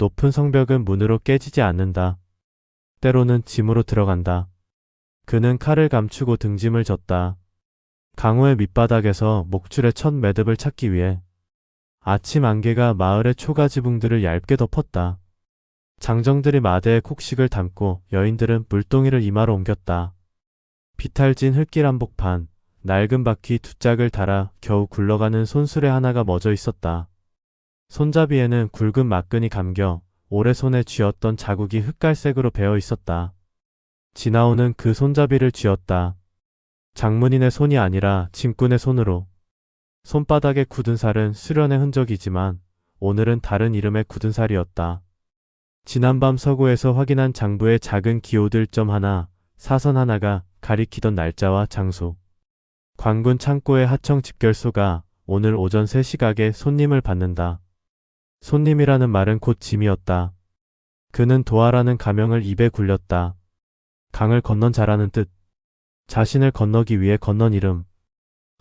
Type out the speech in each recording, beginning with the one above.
높은 성벽은 문으로 깨지지 않는다. 때로는 짐으로 들어간다. 그는 칼을 감추고 등짐을 졌다. 강호의 밑바닥에서 목줄의 첫 매듭을 찾기 위해. 아침 안개가 마을의 초가지붕들을 얇게 덮었다. 장정들이 마대에 곡식을 담고 여인들은 물동이를 이마로 옮겼다. 비탈진 흙길 한복판, 낡은 바퀴 두 짝을 달아 겨우 굴러가는 손수레 하나가 멎어 있었다. 손잡이에는 굵은 막근이 감겨 오래 손에 쥐었던 자국이 흑갈색으로 배어 있었다. 지나오는 그 손잡이를 쥐었다. 장문인의 손이 아니라 짐꾼의 손으로. 손바닥에 굳은 살은 수련의 흔적이지만 오늘은 다른 이름의 굳은 살이었다. 지난밤 서구에서 확인한 장부의 작은 기호들점 하나, 사선 하나가 가리키던 날짜와 장소. 관군 창고의 하청 집결소가 오늘 오전 3시각에 손님을 받는다. 손님이라는 말은 곧 짐이었다. 그는 도하라는 가명을 입에 굴렸다. 강을 건넌 자라는 뜻. 자신을 건너기 위해 건넌 이름.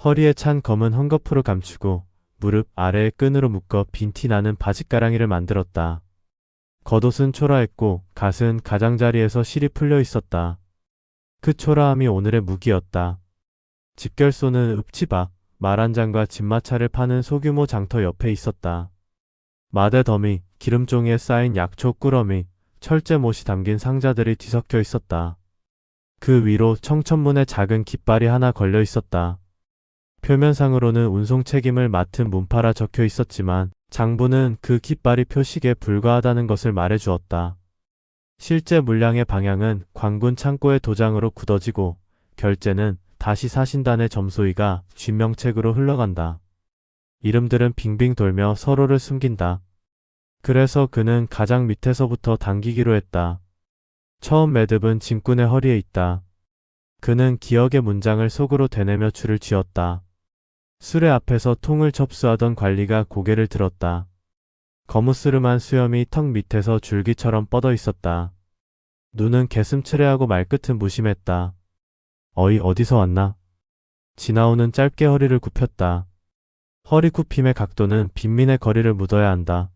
허리에 찬 검은 헝겊으로 감추고 무릎 아래에 끈으로 묶어 빈티 나는 바짓가랑이를 만들었다. 겉옷은 초라했고 갓은 가장자리에서 실이 풀려 있었다. 그 초라함이 오늘의 무기였다. 집결소는 읍지박, 말 한 장과 집마차를 파는 소규모 장터 옆에 있었다. 마대 더미, 기름종이에 쌓인 약초 꾸러미, 철제못이 담긴 상자들이 뒤섞여 있었다. 그 위로 청천문에 작은 깃발이 하나 걸려 있었다. 표면상으로는 운송 책임을 맡은 문파라 적혀 있었지만 장부는 그 깃발이 표식에 불과하다는 것을 말해주었다. 실제 물량의 방향은 관군 창고의 도장으로 굳어지고 결제는 다시 사신단의 점소이가 쥐명책으로 흘러간다. 이름들은 빙빙 돌며 서로를 숨긴다. 그래서 그는 가장 밑에서부터 당기기로 했다. 처음 매듭은 짐꾼의 허리에 있다. 그는 기억의 문장을 속으로 되뇌며 줄을 쥐었다. 수레 앞에서 통을 접수하던 관리가 고개를 들었다. 거무스름한 수염이 턱 밑에서 줄기처럼 뻗어 있었다. 눈은 개슴츠레하고 말끝은 무심했다. 어이 어디서 왔나? 지나오는 짧게 허리를 굽혔다. 허리 굽힘의 각도는 빈민의 거리를 묻어야 한다.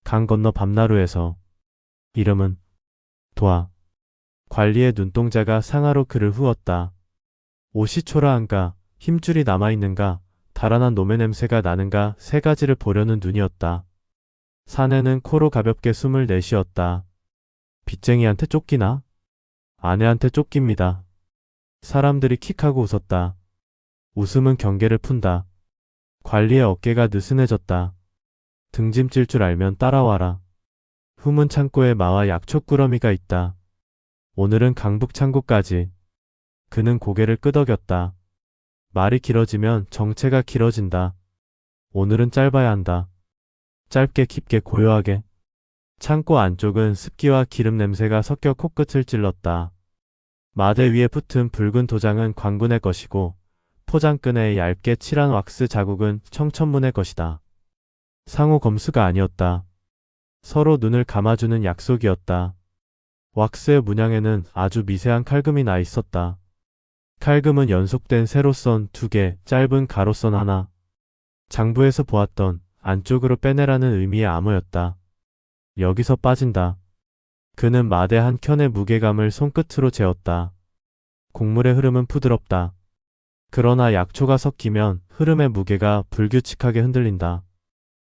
강 건너 밤나루에서. 이름은 도하. 관리의 눈동자가 상하로 그를 후었다. 옷이 초라한가, 힘줄이 남아있는가, 달아난 노매 냄새가 나는가 세 가지를 보려는 눈이었다. 사내는 코로 가볍게 숨을 내쉬었다. 빚쟁이한테 쫓기나? 아내한테 쫓깁니다. 사람들이 킥하고 웃었다. 웃음은 경계를 푼다. 관리의 어깨가 느슨해졌다. 등짐질 줄 알면 따라와라. 후문 창고에 마와 약초꾸러미가 있다. 오늘은 강북 창고까지. 그는 고개를 끄덕였다. 말이 길어지면 정체가 길어진다. 오늘은 짧아야 한다. 짧게 깊게 고요하게. 창고 안쪽은 습기와 기름 냄새가 섞여 코끝을 찔렀다. 마대 위에 붙은 붉은 도장은 관군의 것이고 포장끈에 얇게 칠한 왁스 자국은 청천문의 것이다. 상호 검수가 아니었다. 서로 눈을 감아주는 약속이었다. 왁스의 문양에는 아주 미세한 칼금이 나 있었다. 칼금은 연속된 세로선 2개, 짧은 가로선 하나. 장부에서 보았던 안쪽으로 빼내라는 의미의 암호였다. 여기서 빠진다. 그는 마대 한 켠의 무게감을 손끝으로 재었다. 곡물의 흐름은 부드럽다. 그러나 약초가 섞이면 흐름의 무게가 불규칙하게 흔들린다.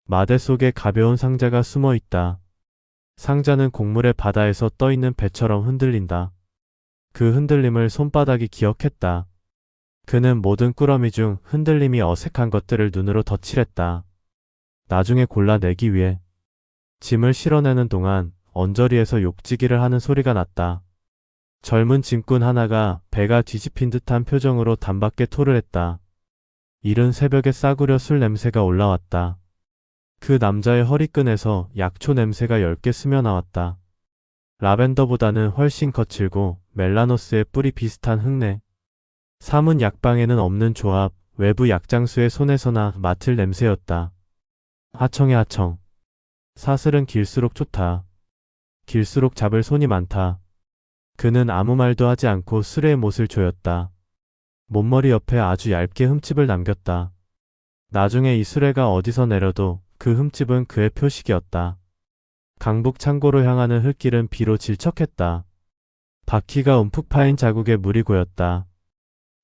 마대 속에 가벼운 상자가 숨어 있다. 상자는 곡물의 바다에서 떠있는 배처럼 흔들린다. 그 흔들림을 손바닥이 기억했다. 그는 모든 꾸러미 중 흔들림이 어색한 것들을 눈으로 덧칠했다. 나중에 골라내기 위해. 짐을 실어내는 동안 언저리에서 욕지기를 하는 소리가 났다. 젊은 짐꾼 하나가 배가 뒤집힌 듯한 표정으로 단밖에 토를 했다. 이른 새벽에 싸구려 술 냄새가 올라왔다. 그 남자의 허리끈에서 약초 냄새가 10개 스며나왔다. 라벤더보다는 훨씬 거칠고 멜라노스의 뿌리 비슷한 흙내. 사문 약방에는 없는 조합, 외부 약장수의 손에서나 맡을 냄새였다. 하청의 하청. 사슬은 길수록 좋다. 길수록 잡을 손이 많다. 그는 아무 말도 하지 않고 수레의 못을 조였다. 못머리 옆에 아주 얇게 흠집을 남겼다. 나중에 이 수레가 어디서 내려도 그 흠집은 그의 표식이었다. 강북 창고로 향하는 흙길은 비로 질척했다. 바퀴가 움푹 파인 자국에 물이 고였다.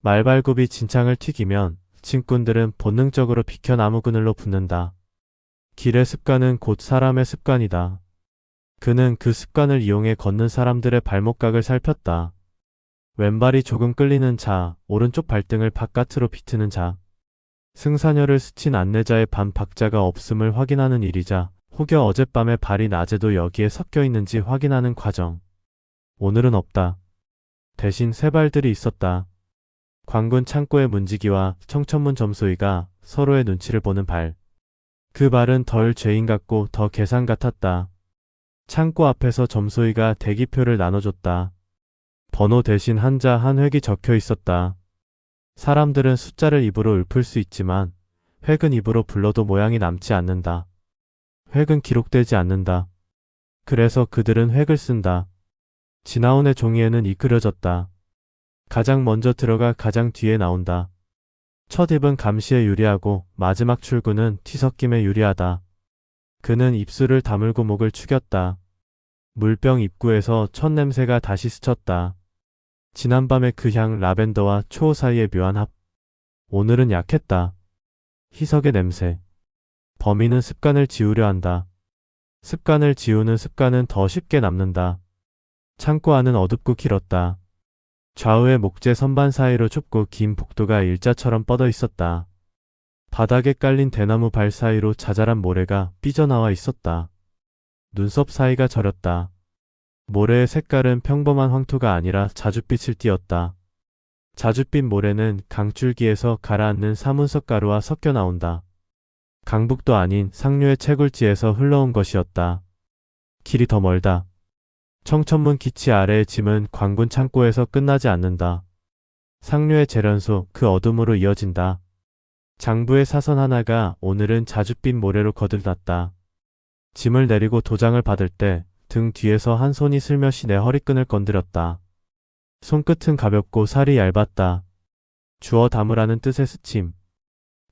말발굽이 진창을 튀기면 짐꾼들은 본능적으로 비켜 나무 그늘로 붙는다. 길의 습관은 곧 사람의 습관이다. 그는 그 습관을 이용해 걷는 사람들의 발목각을 살폈다. 왼발이 조금 끌리는 자, 오른쪽 발등을 바깥으로 비트는 자. 승사녀를 스친 안내자의 반 박자가 없음을 확인하는 일이자 혹여 어젯밤에 발이 낮에도 여기에 섞여 있는지 확인하는 과정. 오늘은 없다. 대신 새 발들이 있었다. 광군 창고의 문지기와 청천문 점소이가 서로의 눈치를 보는 발. 그 발은 덜 죄인 같고 더 계산 같았다. 창고 앞에서 점소이가 대기표를 나눠줬다. 번호 대신 한자 한 획이 적혀 있었다. 사람들은 숫자를 입으로 읊을 수 있지만 획은 입으로 불러도 모양이 남지 않는다. 획은 기록되지 않는다. 그래서 그들은 획을 쓴다. 지나온의 종이에는 이끌어졌다. 가장 먼저 들어가 가장 뒤에 나온다. 첫 입은 감시에 유리하고 마지막 출구는 뒤섞임에 유리하다. 그는 입술을 다물고 목을 축였다. 물병 입구에서 첫 냄새가 다시 스쳤다. 지난밤의 그 향 라벤더와 초호 사이의 묘한 합. 오늘은 약했다. 희석의 냄새. 범인은 습관을 지우려 한다. 습관을 지우는 습관은 더 쉽게 남는다. 창고 안은 어둡고 길었다. 좌우의 목재 선반 사이로 좁고 긴 복도가 일자처럼 뻗어 있었다. 바닥에 깔린 대나무 발 사이로 자잘한 모래가 삐져나와 있었다. 눈썹 사이가 저렸다. 모래의 색깔은 평범한 황토가 아니라 자줏빛을 띠었다. 자줏빛 모래는 강줄기에서 가라앉는 사문석 가루와 섞여 나온다. 강북도 아닌 상류의 채굴지에서 흘러온 것이었다. 길이 더 멀다. 청천문 기치 아래의 짐은 광군 창고에서 끝나지 않는다. 상류의 재련소 그 어둠으로 이어진다. 장부의 사선 하나가 오늘은 자줏빛 모래로 거들났다. 짐을 내리고 도장을 받을 때 등 뒤에서 한 손이 슬며시 내 허리끈을 건드렸다. 손끝은 가볍고 살이 얇았다. 주워 담으라는 뜻의 스침.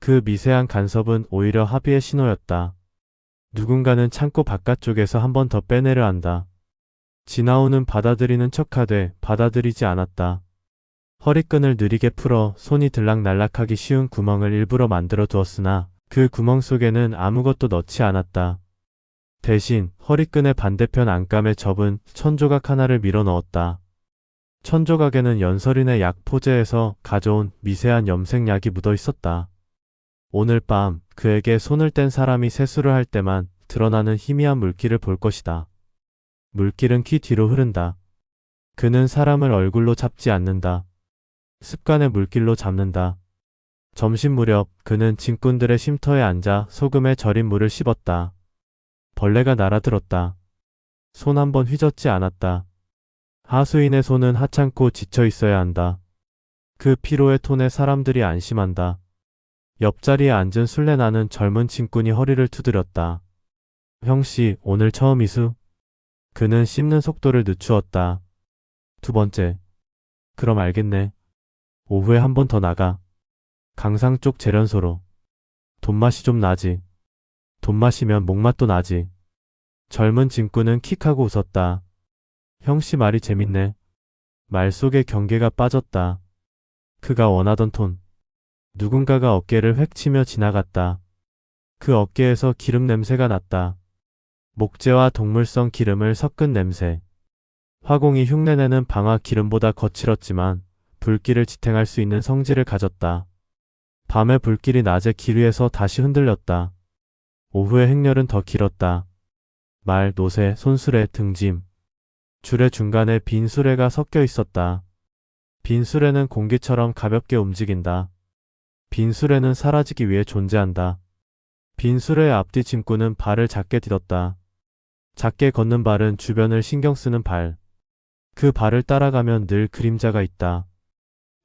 그 미세한 간섭은 오히려 합의의 신호였다. 누군가는 창고 바깥쪽에서 한 번 더 빼내려 한다. 지나오는 받아들이는 척하되 받아들이지 않았다. 허리끈을 느리게 풀어 손이 들락날락하기 쉬운 구멍을 일부러 만들어 두었으나 그 구멍 속에는 아무것도 넣지 않았다. 대신 허리끈의 반대편 안감에 접은 천조각 하나를 밀어 넣었다. 천조각에는 연설인의 약 포제에서 가져온 미세한 염색약이 묻어 있었다. 오늘 밤 그에게 손을 뗀 사람이 세수를 할 때만 드러나는 희미한 물기를 볼 것이다. 물길은 키 뒤로 흐른다. 그는 사람을 얼굴로 잡지 않는다. 습관의 물길로 잡는다. 점심 무렵 그는 짐꾼들의 쉼터에 앉아 소금에 절인 물을 씹었다. 벌레가 날아들었다. 손 한 번 휘젓지 않았다. 하수인의 손은 하찮고 지쳐 있어야 한다. 그 피로의 톤에 사람들이 안심한다. 옆자리에 앉은 술래 나는 젊은 짐꾼이 허리를 두드렸다. 형씨, 오늘 처음 이수? 그는 씹는 속도를 늦추었다. 두 번째. 그럼 알겠네. 오후에 한 번 더 나가. 강상 쪽 재련소로. 돈맛이 좀 나지. 돈 마시면 목맛도 나지. 젊은 짐꾼은 킥하고 웃었다. 형씨 말이 재밌네. 말 속에 경계가 빠졌다. 그가 원하던 톤. 누군가가 어깨를 획 치며 지나갔다. 그 어깨에서 기름 냄새가 났다. 목재와 동물성 기름을 섞은 냄새. 화공이 흉내내는 방아 기름보다 거칠었지만 불길을 지탱할 수 있는 성질을 가졌다. 밤의 불길이 낮에 길 위에서 다시 흔들렸다. 오후의 행렬은 더 길었다. 말, 노새, 손수레, 등짐. 줄의 중간에 빈 수레가 섞여 있었다. 빈 수레는 공기처럼 가볍게 움직인다. 빈 수레는 사라지기 위해 존재한다. 빈 수레의 앞뒤 짐꾼은 발을 작게 디뎠다. 작게 걷는 발은 주변을 신경 쓰는 발. 그 발을 따라가면 늘 그림자가 있다.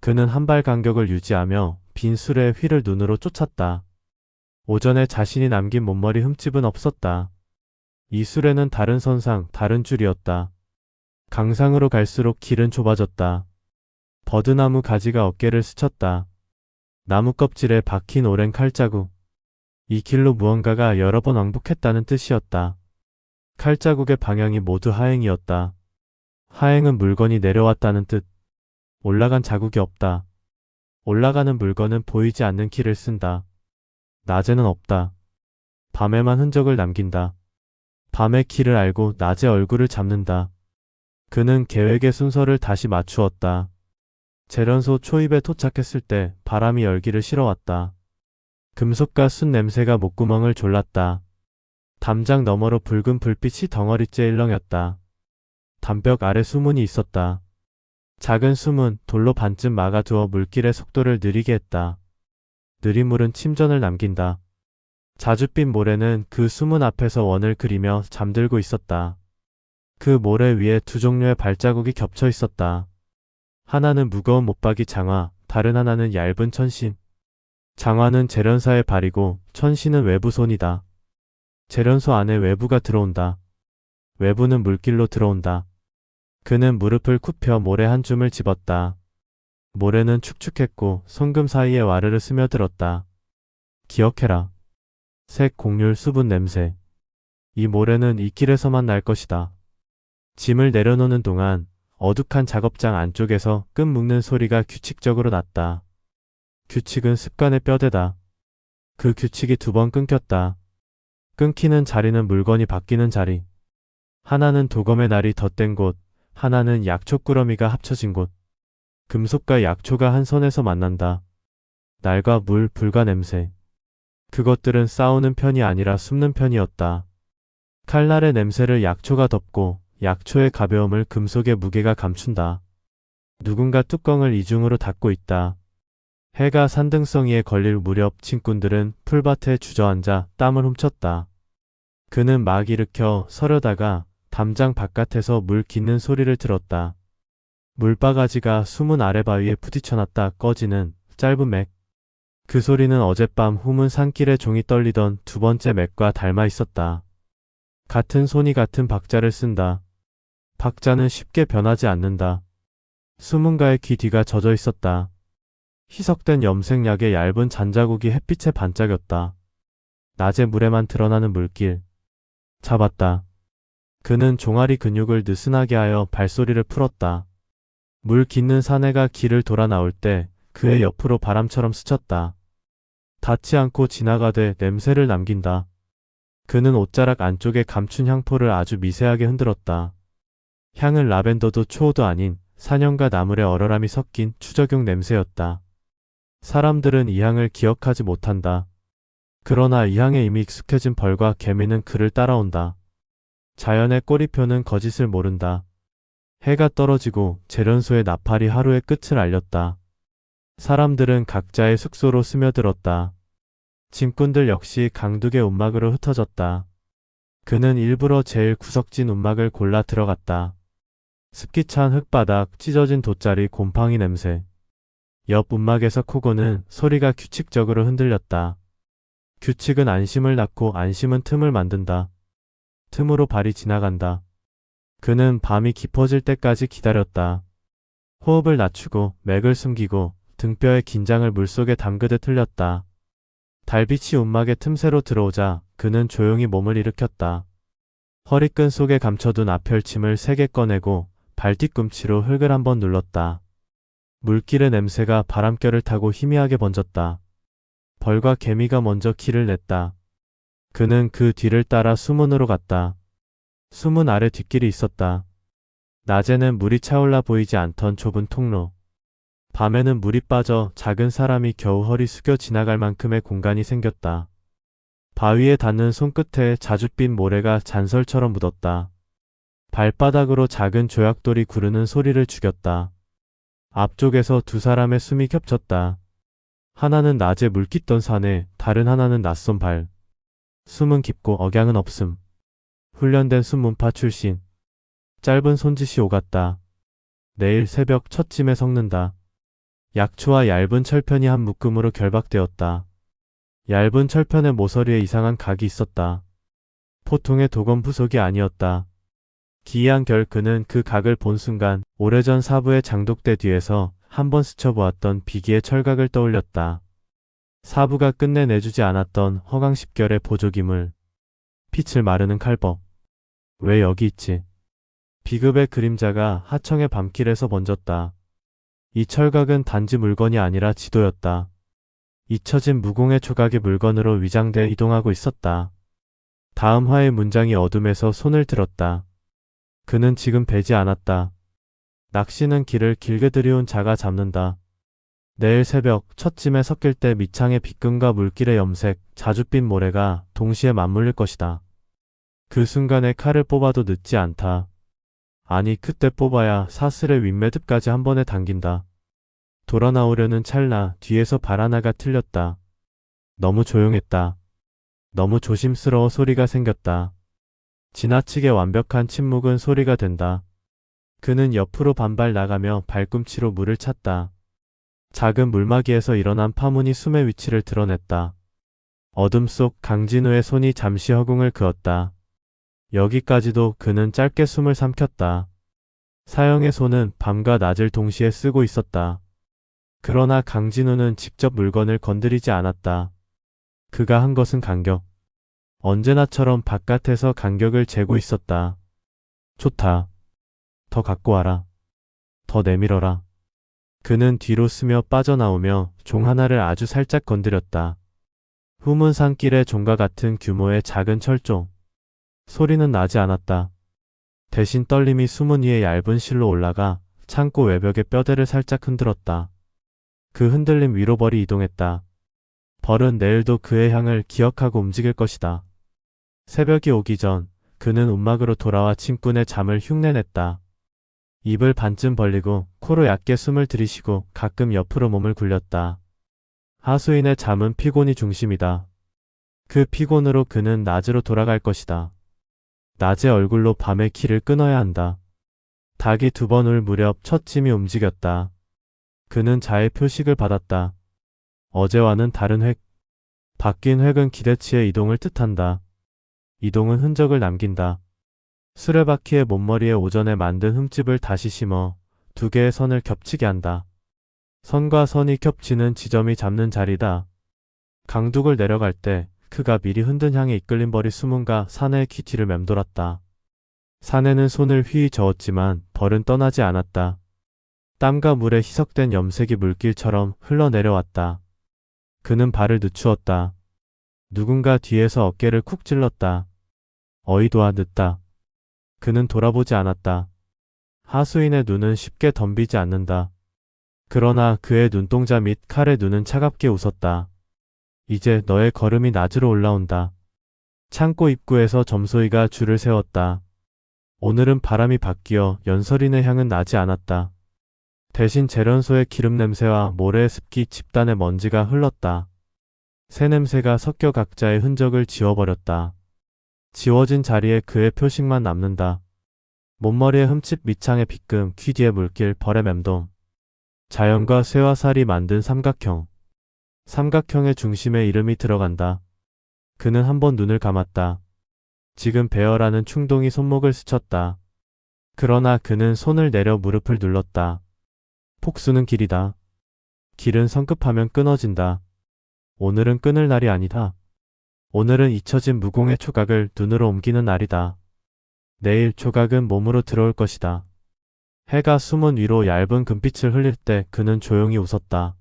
그는 한 발 간격을 유지하며 빈 수레의 휠을 눈으로 쫓았다. 오전에 자신이 남긴 몸머리 흠집은 없었다. 이 수레는 다른 선상, 다른 줄이었다. 강상으로 갈수록 길은 좁아졌다. 버드나무 가지가 어깨를 스쳤다. 나무 껍질에 박힌 오랜 칼자국. 이 길로 무언가가 여러 번 왕복했다는 뜻이었다. 칼자국의 방향이 모두 하행이었다. 하행은 물건이 내려왔다는 뜻. 올라간 자국이 없다. 올라가는 물건은 보이지 않는 키를 쓴다. 낮에는 없다. 밤에만 흔적을 남긴다. 밤의 키를 알고 낮에 얼굴을 잡는다. 그는 계획의 순서를 다시 맞추었다. 재련소 초입에 도착했을 때 바람이 열기를 실어왔다. 금속과 숯 냄새가 목구멍을 졸랐다. 담장 너머로 붉은 불빛이 덩어리째 일렁였다. 담벽 아래 수문이 있었다. 작은 수문, 돌로 반쯤 막아두어 물길의 속도를 느리게 했다. 느린 물은 침전을 남긴다. 자줏빛 모래는 그 수문 앞에서 원을 그리며 잠들고 있었다. 그 모래 위에 두 종류의 발자국이 겹쳐 있었다. 하나는 무거운 못박이 장화, 다른 하나는 얇은 천신. 장화는 재련사의 발이고 천신은 외부 손이다. 재련소 안에 외부가 들어온다. 외부는 물길로 들어온다. 그는 무릎을 굽혀 모래 한 줌을 집었다. 모래는 축축했고 손금 사이에 와르르 스며들었다. 기억해라. 색, 곡률, 수분, 냄새. 이 모래는 이 길에서만 날 것이다. 짐을 내려놓는 동안 어둑한 작업장 안쪽에서 끈 묶는 소리가 규칙적으로 났다. 규칙은 습관의 뼈대다. 그 규칙이 두 번 끊겼다. 끊기는 자리는 물건이 바뀌는 자리. 하나는 도검의 날이 덧댄 곳, 하나는 약초꾸러미가 합쳐진 곳. 금속과 약초가 한 선에서 만난다. 날과 물, 불과 냄새. 그것들은 싸우는 편이 아니라 숨는 편이었다. 칼날의 냄새를 약초가 덮고 약초의 가벼움을 금속의 무게가 감춘다. 누군가 뚜껑을 이중으로 닫고 있다. 해가 산등성이에 걸릴 무렵 짐꾼들은 풀밭에 주저앉아 땀을 훔쳤다. 그는 막 일으켜 서려다가 담장 바깥에서 물 깃는 소리를 들었다. 물바가지가 수문 아래 바위에 부딪혀놨다 꺼지는 짧은 맥. 그 소리는 어젯밤 후문 산길에 종이 떨리던 두 번째 맥과 닮아 있었다. 같은 손이 같은 박자를 쓴다. 박자는 쉽게 변하지 않는다. 수문가의 귀 뒤가 젖어 있었다. 희석된 염색약의 얇은 잔자국이 햇빛에 반짝였다. 낮에 물에만 드러나는 물길. 잡았다. 그는 종아리 근육을 느슨하게 하여 발소리를 풀었다. 물 깃는 사내가 길을 돌아 나올 때 그의 옆으로 바람처럼 스쳤다. 닿지 않고 지나가되 냄새를 남긴다. 그는 옷자락 안쪽에 감춘 향포를 아주 미세하게 흔들었다. 향은 라벤더도 초호도 아닌 사냥과 나물의 얼얼함이 섞인 추적용 냄새였다. 사람들은 이 향을 기억하지 못한다. 그러나 이 향에 이미 익숙해진 벌과 개미는 그를 따라온다. 자연의 꼬리표는 거짓을 모른다. 해가 떨어지고 재련소의 나팔이 하루의 끝을 알렸다. 사람들은 각자의 숙소로 스며들었다. 짐꾼들 역시 강둑의 움막으로 흩어졌다. 그는 일부러 제일 구석진 움막을 골라 들어갔다. 습기 찬 흙바닥, 찢어진 돗자리, 곰팡이 냄새. 옆 움막에서 코고는 소리가 규칙적으로 흔들렸다. 규칙은 안심을 낳고 안심은 틈을 만든다. 틈으로 발이 지나간다. 그는 밤이 깊어질 때까지 기다렸다. 호흡을 낮추고 맥을 숨기고 등뼈의 긴장을 물속에 담그듯 흘렸다. 달빛이 움막의 틈새로 들어오자 그는 조용히 몸을 일으켰다. 허리끈 속에 감춰둔 앞펼침을 3개 꺼내고 발뒤꿈치로 흙을 한번 눌렀다. 물길의 냄새가 바람결을 타고 희미하게 번졌다. 벌과 개미가 먼저 키를 냈다. 그는 그 뒤를 따라 수문으로 갔다. 수문 아래 뒷길이 있었다. 낮에는 물이 차올라 보이지 않던 좁은 통로. 밤에는 물이 빠져 작은 사람이 겨우 허리 숙여 지나갈 만큼의 공간이 생겼다. 바위에 닿는 손끝에 자줏빛 모래가 잔설처럼 묻었다. 발바닥으로 작은 조약돌이 구르는 소리를 죽였다. 앞쪽에서 두 사람의 숨이 겹쳤다. 하나는 낮에 물깃던 사내, 다른 하나는 낯선 발. 숨은 깊고 억양은 없음. 훈련된 순문파 출신. 짧은 손짓이 오갔다. 내일 새벽 첫짐에 섞는다. 약초와 얇은 철편이 한 묶음으로 결박되었다. 얇은 철편의 모서리에 이상한 각이 있었다. 보통의 도검 부속이 아니었다. 기이한 결 그는 그 각을 본 순간 오래전 사부의 장독대 뒤에서 한번 스쳐보았던 비기의 철각을 떠올렸다. 사부가 끝내 내주지 않았던 허강십결의 보조기물. 빛을 마르는 칼법. 왜 여기 있지? 비급의 그림자가 하청의 밤길에서 번졌다. 이 철각은 단지 물건이 아니라 지도였다. 잊혀진 무공의 조각이 물건으로 위장돼 이동하고 있었다. 다음 화의 문장이 어둠에서 손을 들었다. 그는 지금 배지 않았다. 낚시는 길을 길게 들이운 자가 잡는다. 내일 새벽 첫짐에 섞일 때 밑창의 빗금과 물길의 염색, 자줏빛 모래가 동시에 맞물릴 것이다. 그 순간에 칼을 뽑아도 늦지 않다. 아니 그때 뽑아야 사슬의 윗매듭까지 한 번에 당긴다. 돌아 나오려는 찰나 뒤에서 발 하나가 틀렸다. 너무 조용했다. 너무 조심스러워 소리가 생겼다. 지나치게 완벽한 침묵은 소리가 된다. 그는 옆으로 반발 나가며 발꿈치로 물을 찼다. 작은 물막이에서 일어난 파문이 숨의 위치를 드러냈다. 어둠 속 강진우의 손이 잠시 허공을 그었다. 여기까지도 그는 짧게 숨을 삼켰다. 사형의 손은 밤과 낮을 동시에 쓰고 있었다. 그러나 강진우는 직접 물건을 건드리지 않았다. 그가 한 것은 간격. 언제나처럼 바깥에서 간격을 재고 있었다. 좋다. 더 갖고 와라. 더 내밀어라. 그는 뒤로 스며 빠져나오며 종 하나를 아주 살짝 건드렸다. 후문 산길의 종과 같은 규모의 작은 철종. 소리는 나지 않았다. 대신 떨림이 수문 위에 얇은 실로 올라가 창고 외벽의 뼈대를 살짝 흔들었다. 그 흔들림 위로 벌이 이동했다. 벌은 내일도 그의 향을 기억하고 움직일 것이다. 새벽이 오기 전 그는 움막으로 돌아와 침꾼의 잠을 흉내냈다. 입을 반쯤 벌리고 코로 얕게 숨을 들이쉬고 가끔 옆으로 몸을 굴렸다. 하수인의 잠은 피곤이 중심이다. 그 피곤으로 그는 낮으로 돌아갈 것이다. 낮의 얼굴로 밤의 키를 끊어야 한다. 닭이 2번 울 무렵 첫 짐이 움직였다. 그는 자의 표식을 받았다. 어제와는 다른 획. 바뀐 획은 기대치의 이동을 뜻한다. 이동은 흔적을 남긴다. 수레바퀴의 못머리에 오전에 만든 흠집을 다시 심어 2개의 선을 겹치게 한다. 선과 선이 겹치는 지점이 잡는 자리다. 강둑을 내려갈 때 그가 미리 흔든 향에 이끌린 벌이 수문과 사내의 키 뒤를 맴돌았다. 사내는 손을 휘 저었지만 벌은 떠나지 않았다. 땀과 물에 희석된 염색이 물길처럼 흘러내려왔다. 그는 발을 늦추었다. 누군가 뒤에서 어깨를 쿡 찔렀다. 어이도아 늦다. 그는 돌아보지 않았다. 하수인의 눈은 쉽게 덤비지 않는다. 그러나 그의 눈동자 및 칼의 눈은 차갑게 웃었다. 이제 너의 걸음이 낮으로 올라온다. 창고 입구에서 점소이가 줄을 세웠다. 오늘은 바람이 바뀌어 연설인의 향은 나지 않았다. 대신 재련소의 기름 냄새와 모래의 습기 집단의 먼지가 흘렀다. 새 냄새가 섞여 각자의 흔적을 지워버렸다. 지워진 자리에 그의 표식만 남는다. 못머리의 흠집 밑창의 빗금, 귀 뒤의 물길, 벌의 맴동. 자연과 쇠와 살이 만든 삼각형. 삼각형의 중심에 이름이 들어간다. 그는 한번 눈을 감았다. 지금 베어라는 충동이 손목을 스쳤다. 그러나 그는 손을 내려 무릎을 눌렀다. 폭수는 길이다. 길은 성급하면 끊어진다. 오늘은 끊을 날이 아니다. 오늘은 잊혀진 무공의 조각을 눈으로 옮기는 날이다. 내일 조각은 몸으로 들어올 것이다. 해가 수문 위로 얇은 금빛을 흘릴 때 그는 조용히 웃었다.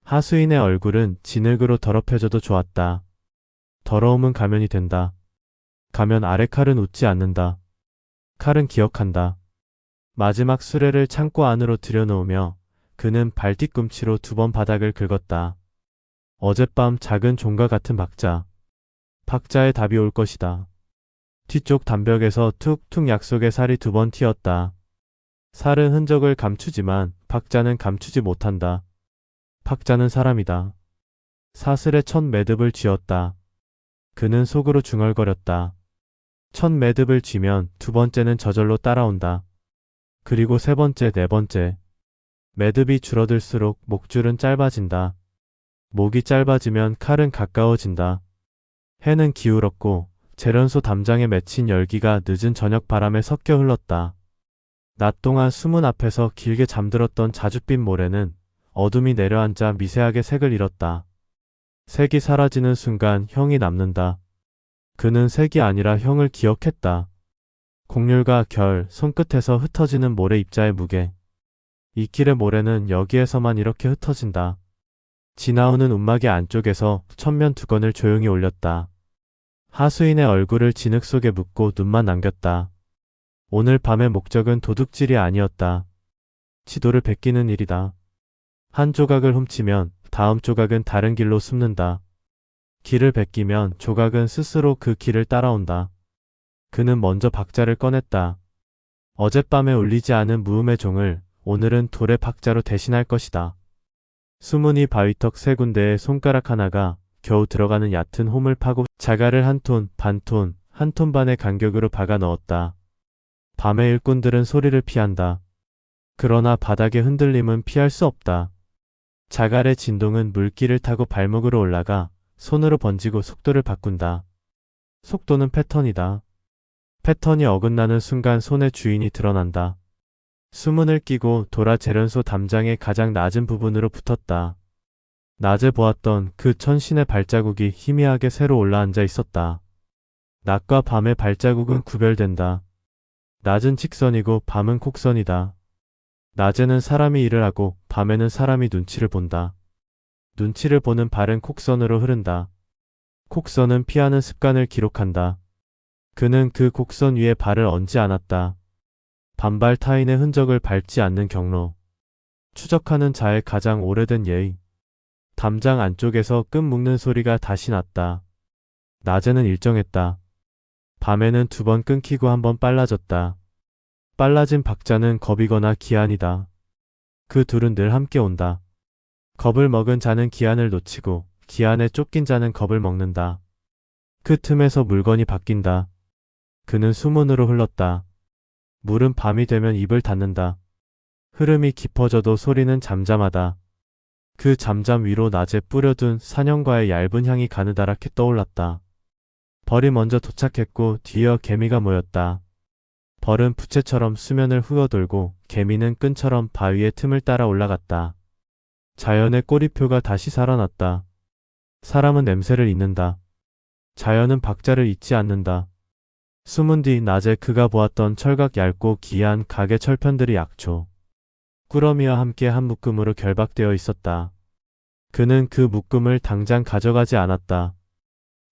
하수인의 얼굴은 진흙으로 더럽혀져도 좋았다. 더러움은 가면이 된다. 가면 아래 칼은 웃지 않는다. 칼은 기억한다. 마지막 수레를 창고 안으로 들여놓으며 그는 발뒤꿈치로 2번 바닥을 긁었다. 어젯밤 작은 종과 같은 박자. 박자의 답이 올 것이다. 뒤쪽 담벽에서 툭툭 약속의 살이 2번 튀었다. 살은 흔적을 감추지만 박자는 감추지 못한다. 박자는 사람이다. 사슬의 첫 매듭을 쥐었다. 그는 속으로 중얼거렸다. 첫 매듭을 쥐면 2번째는 저절로 따라온다. 그리고 3번째, 4번째. 매듭이 줄어들수록 목줄은 짧아진다. 목이 짧아지면 칼은 가까워진다. 해는 기울었고 재련소 담장에 맺힌 열기가 늦은 저녁 바람에 섞여 흘렀다. 낮 동안 수문 앞에서 길게 잠들었던 자줏빛 모래는 어둠이 내려앉아 미세하게 색을 잃었다. 색이 사라지는 순간 형이 남는다. 그는 색이 아니라 형을 기억했다. 곡률과 결, 손끝에서 흩어지는 모래 입자의 무게. 이 길의 모래는 여기에서만 이렇게 흩어진다. 지나오는 움막의 안쪽에서 천면 두건을 조용히 올렸다. 하수인의 얼굴을 진흙 속에 묻고 눈만 남겼다. 오늘 밤의 목적은 도둑질이 아니었다. 지도를 베끼는 일이다. 한 조각을 훔치면 다음 조각은 다른 길로 숨는다. 길을 베끼면 조각은 스스로 그 길을 따라온다. 그는 먼저 박자를 꺼냈다. 어젯밤에 울리지 않은 무음의 종을 오늘은 돌의 박자로 대신할 것이다. 수문이 바위턱 세 군데에 손가락 하나가 겨우 들어가는 얕은 홈을 파고 자갈을 한 톤, 반 톤, 한 톤 반의 간격으로 박아 넣었다. 밤의 일꾼들은 소리를 피한다. 그러나 바닥의 흔들림은 피할 수 없다. 자갈의 진동은 물길을 타고 발목으로 올라가 손으로 번지고 속도를 바꾼다. 속도는 패턴이다. 패턴이 어긋나는 순간 손의 주인이 드러난다. 수문을 끼고 돌아 재련소 담장의 가장 낮은 부분으로 붙었다. 낮에 보았던 그 천신의 발자국이 희미하게 새로 올라앉아 있었다. 낮과 밤의 발자국은 구별된다. 낮은 직선이고 밤은 곡선이다. 낮에는 사람이 일을 하고 밤에는 사람이 눈치를 본다. 눈치를 보는 발은 곡선으로 흐른다. 곡선은 피하는 습관을 기록한다. 그는 그 곡선 위에 발을 얹지 않았다. 반발 타인의 흔적을 밟지 않는 경로. 추적하는 자의 가장 오래된 예의. 담장 안쪽에서 끈 묶는 소리가 다시 났다. 낮에는 일정했다. 밤에는 두 번 끊기고 한 번 빨라졌다. 빨라진 박자는 겁이거나 기한이다. 그 둘은 늘 함께 온다. 겁을 먹은 자는 기한을 놓치고 기한에 쫓긴 자는 겁을 먹는다. 그 틈에서 물건이 바뀐다. 그는 수문으로 흘렀다. 물은 밤이 되면 입을 닫는다. 흐름이 깊어져도 소리는 잠잠하다. 그 잠잠 위로 낮에 뿌려둔 사냥과의 얇은 향이 가느다랗게 떠올랐다. 벌이 먼저 도착했고 뒤이어 개미가 모였다. 벌은 부채처럼 수면을 휘어돌고 개미는 끈처럼 바위의 틈을 따라 올라갔다. 자연의 꼬리표가 다시 살아났다. 사람은 냄새를 잊는다. 자연은 박자를 잊지 않는다. 숨은 뒤 낮에 그가 보았던 철각 얇고 기이한 각의 철편들이 약초, 꾸러미와 함께 한 묶음으로 결박되어 있었다. 그는 그 묶음을 당장 가져가지 않았다.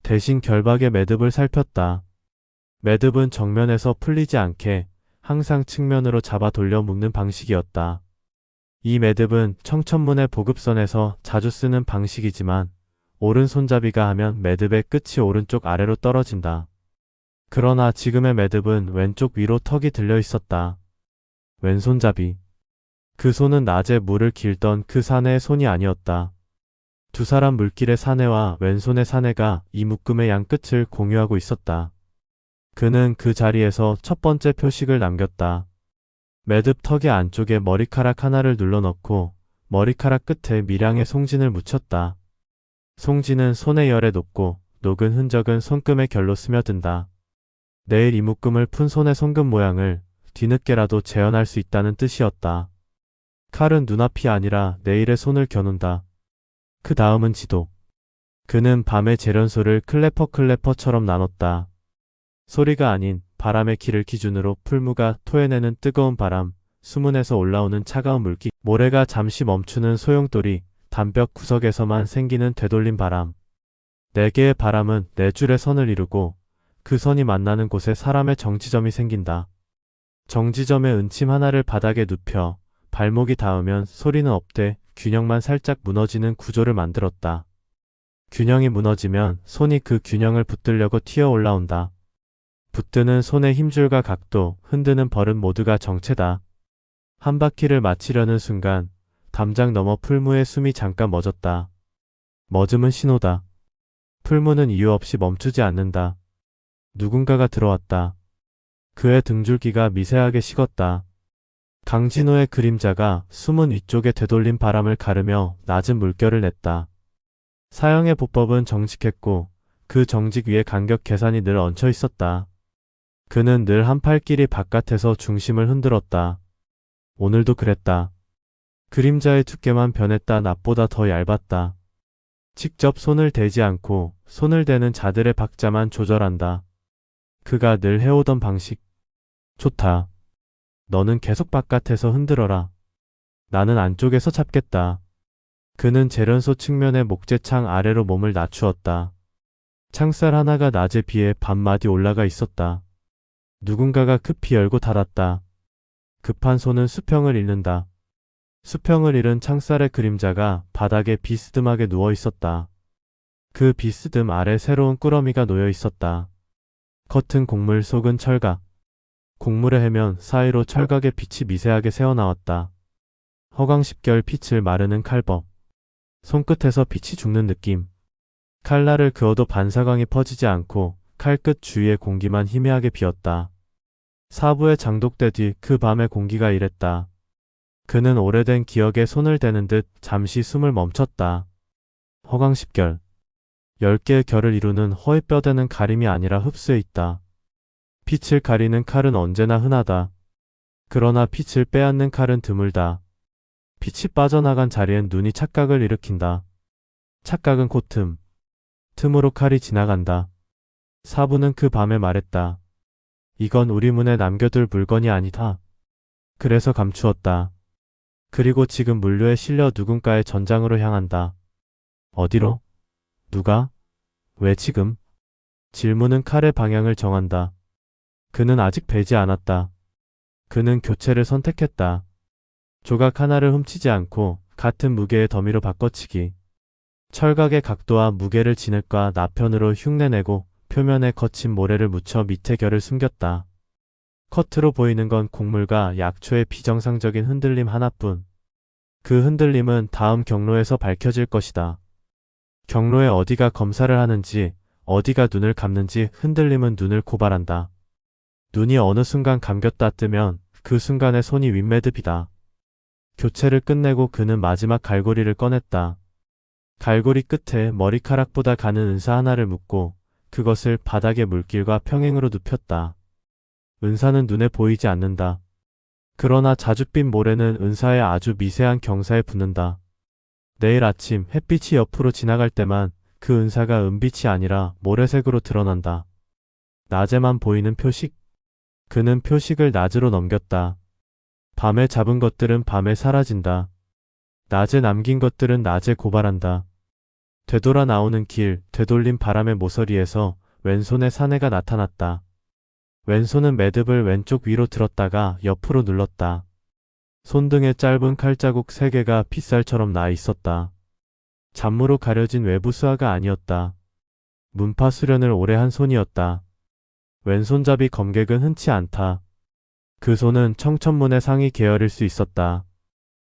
대신 결박의 매듭을 살폈다. 매듭은 정면에서 풀리지 않게 항상 측면으로 잡아 돌려 묶는 방식이었다. 이 매듭은 청천문의 보급선에서 자주 쓰는 방식이지만 오른손잡이가 하면 매듭의 끝이 오른쪽 아래로 떨어진다. 그러나 지금의 매듭은 왼쪽 위로 턱이 들려 있었다. 왼손잡이. 그 손은 낮에 물을 길던 그 사내의 손이 아니었다. 두 사람 물길의 사내와 왼손의 사내가 이 묶음의 양 끝을 공유하고 있었다. 그는 그 자리에서 첫 번째 표식을 남겼다. 매듭 턱의 안쪽에 머리카락 하나를 눌러넣고 머리카락 끝에 밀양의 송진을 묻혔다. 송진은 손의 열에 녹고 녹은 흔적은 손금의 결로 스며든다. 내일 이 묶음을 푼 손의 손금 모양을 뒤늦게라도 재현할 수 있다는 뜻이었다. 칼은 눈앞이 아니라 내일의 손을 겨눈다. 그 다음은 지도. 그는 밤의 재련소를 클래퍼처럼 나눴다. 소리가 아닌 바람의 길을 기준으로 풀무가 토해내는 뜨거운 바람, 수문에서 올라오는 차가운 물기, 모래가 잠시 멈추는 소용돌이, 담벽 구석에서만 생기는 되돌림 바람. 네 개의 바람은 네 줄의 선을 이루고 그 선이 만나는 곳에 사람의 정지점이 생긴다. 정지점의 은침 하나를 바닥에 눕혀 발목이 닿으면 소리는 없되 균형만 살짝 무너지는 구조를 만들었다. 균형이 무너지면 손이 그 균형을 붙들려고 튀어 올라온다. 붙드는 손의 힘줄과 각도, 흔드는 벌은 모두가 정체다. 한 바퀴를 마치려는 순간 담장 너머 풀무의 숨이 잠깐 멎었다. 멎음은 신호다. 풀무는 이유 없이 멈추지 않는다. 누군가가 들어왔다. 그의 등줄기가 미세하게 식었다. 강진호의 그림자가 숨은 위쪽에 되돌린 바람을 가르며 낮은 물결을 냈다. 사형의 보법은 정직했고 그 정직 위에 간격 계산이 늘 얹혀 있었다. 그는 늘 한 팔길이 바깥에서 중심을 흔들었다. 오늘도 그랬다. 그림자의 두께만 변했다. 낮보다 더 얇았다. 직접 손을 대지 않고 손을 대는 자들의 박자만 조절한다. 그가 늘 해오던 방식. 좋다. 너는 계속 바깥에서 흔들어라. 나는 안쪽에서 잡겠다. 그는 재련소 측면의 목재창 아래로 몸을 낮추었다. 창살 하나가 낮에 비해 반마디 올라가 있었다. 누군가가 급히 열고 닫았다. 급한 손은 수평을 잃는다. 수평을 잃은 창살의 그림자가 바닥에 비스듬하게 누워 있었다. 그 비스듬 아래 새로운 꾸러미가 놓여 있었다. 겉은 곡물 속은 철각. 곡물의 해면 사이로 철각의 빛이 미세하게 새어나왔다. 허광십결 빛을 마르는 칼법. 손끝에서 빛이 죽는 느낌. 칼날을 그어도 반사광이 퍼지지 않고 칼끝 주위의 공기만 희미하게 비었다. 사부에 장독대 뒤 그 밤의 공기가 이랬다. 그는 오래된 기억에 손을 대는 듯 잠시 숨을 멈췄다. 허광십결. 10개의 결을 이루는 허위뼈대는 가림이 아니라 흡수해 있다. 빛을 가리는 칼은 언제나 흔하다. 그러나 빛을 빼앗는 칼은 드물다. 빛이 빠져나간 자리엔 눈이 착각을 일으킨다. 착각은 곧 틈. 틈으로 칼이 지나간다. 사부는 그 밤에 말했다. 이건 우리 문에 남겨둘 물건이 아니다. 그래서 감추었다. 그리고 지금 물류에 실려 누군가의 전장으로 향한다. 어디로? 누가? 왜 지금? 질문은 칼의 방향을 정한다. 그는 아직 배지 않았다. 그는 교체를 선택했다. 조각 하나를 훔치지 않고 같은 무게의 더미로 바꿔치기. 철각의 각도와 무게를 진흙과 나편으로 흉내내고 표면에 거친 모래를 묻혀 밑에 결을 숨겼다. 겉으로 보이는 건 곡물과 약초의 비정상적인 흔들림 하나뿐. 그 흔들림은 다음 경로에서 밝혀질 것이다. 경로에 어디가 검사를 하는지, 어디가 눈을 감는지 흔들림은 눈을 고발한다. 눈이 어느 순간 감겼다 뜨면 그 순간에 손이 윗매듭이다. 교체를 끝내고 그는 마지막 갈고리를 꺼냈다. 갈고리 끝에 머리카락보다 가는 은사 하나를 묶고 그것을 바닥의 물길과 평행으로 눕혔다. 은사는 눈에 보이지 않는다. 그러나 자줏빛 모래는 은사에 아주 미세한 경사에 붙는다. 내일 아침 햇빛이 옆으로 지나갈 때만 그 은사가 은빛이 아니라 모래색으로 드러난다. 낮에만 보이는 표식. 그는 표식을 낮으로 넘겼다. 밤에 잡은 것들은 밤에 사라진다. 낮에 남긴 것들은 낮에 고발한다. 되돌아 나오는 길, 되돌린 바람의 모서리에서 왼손의 사내가 나타났다. 왼손은 매듭을 왼쪽 위로 들었다가 옆으로 눌렀다. 손등에 짧은 칼자국 3개가 빗살처럼 나 있었다. 잔무로 가려진 외부 수하가 아니었다. 문파 수련을 오래 한 손이었다. 왼손잡이 검객은 흔치 않다. 그 손은 청천문의 상위 계열일 수 있었다.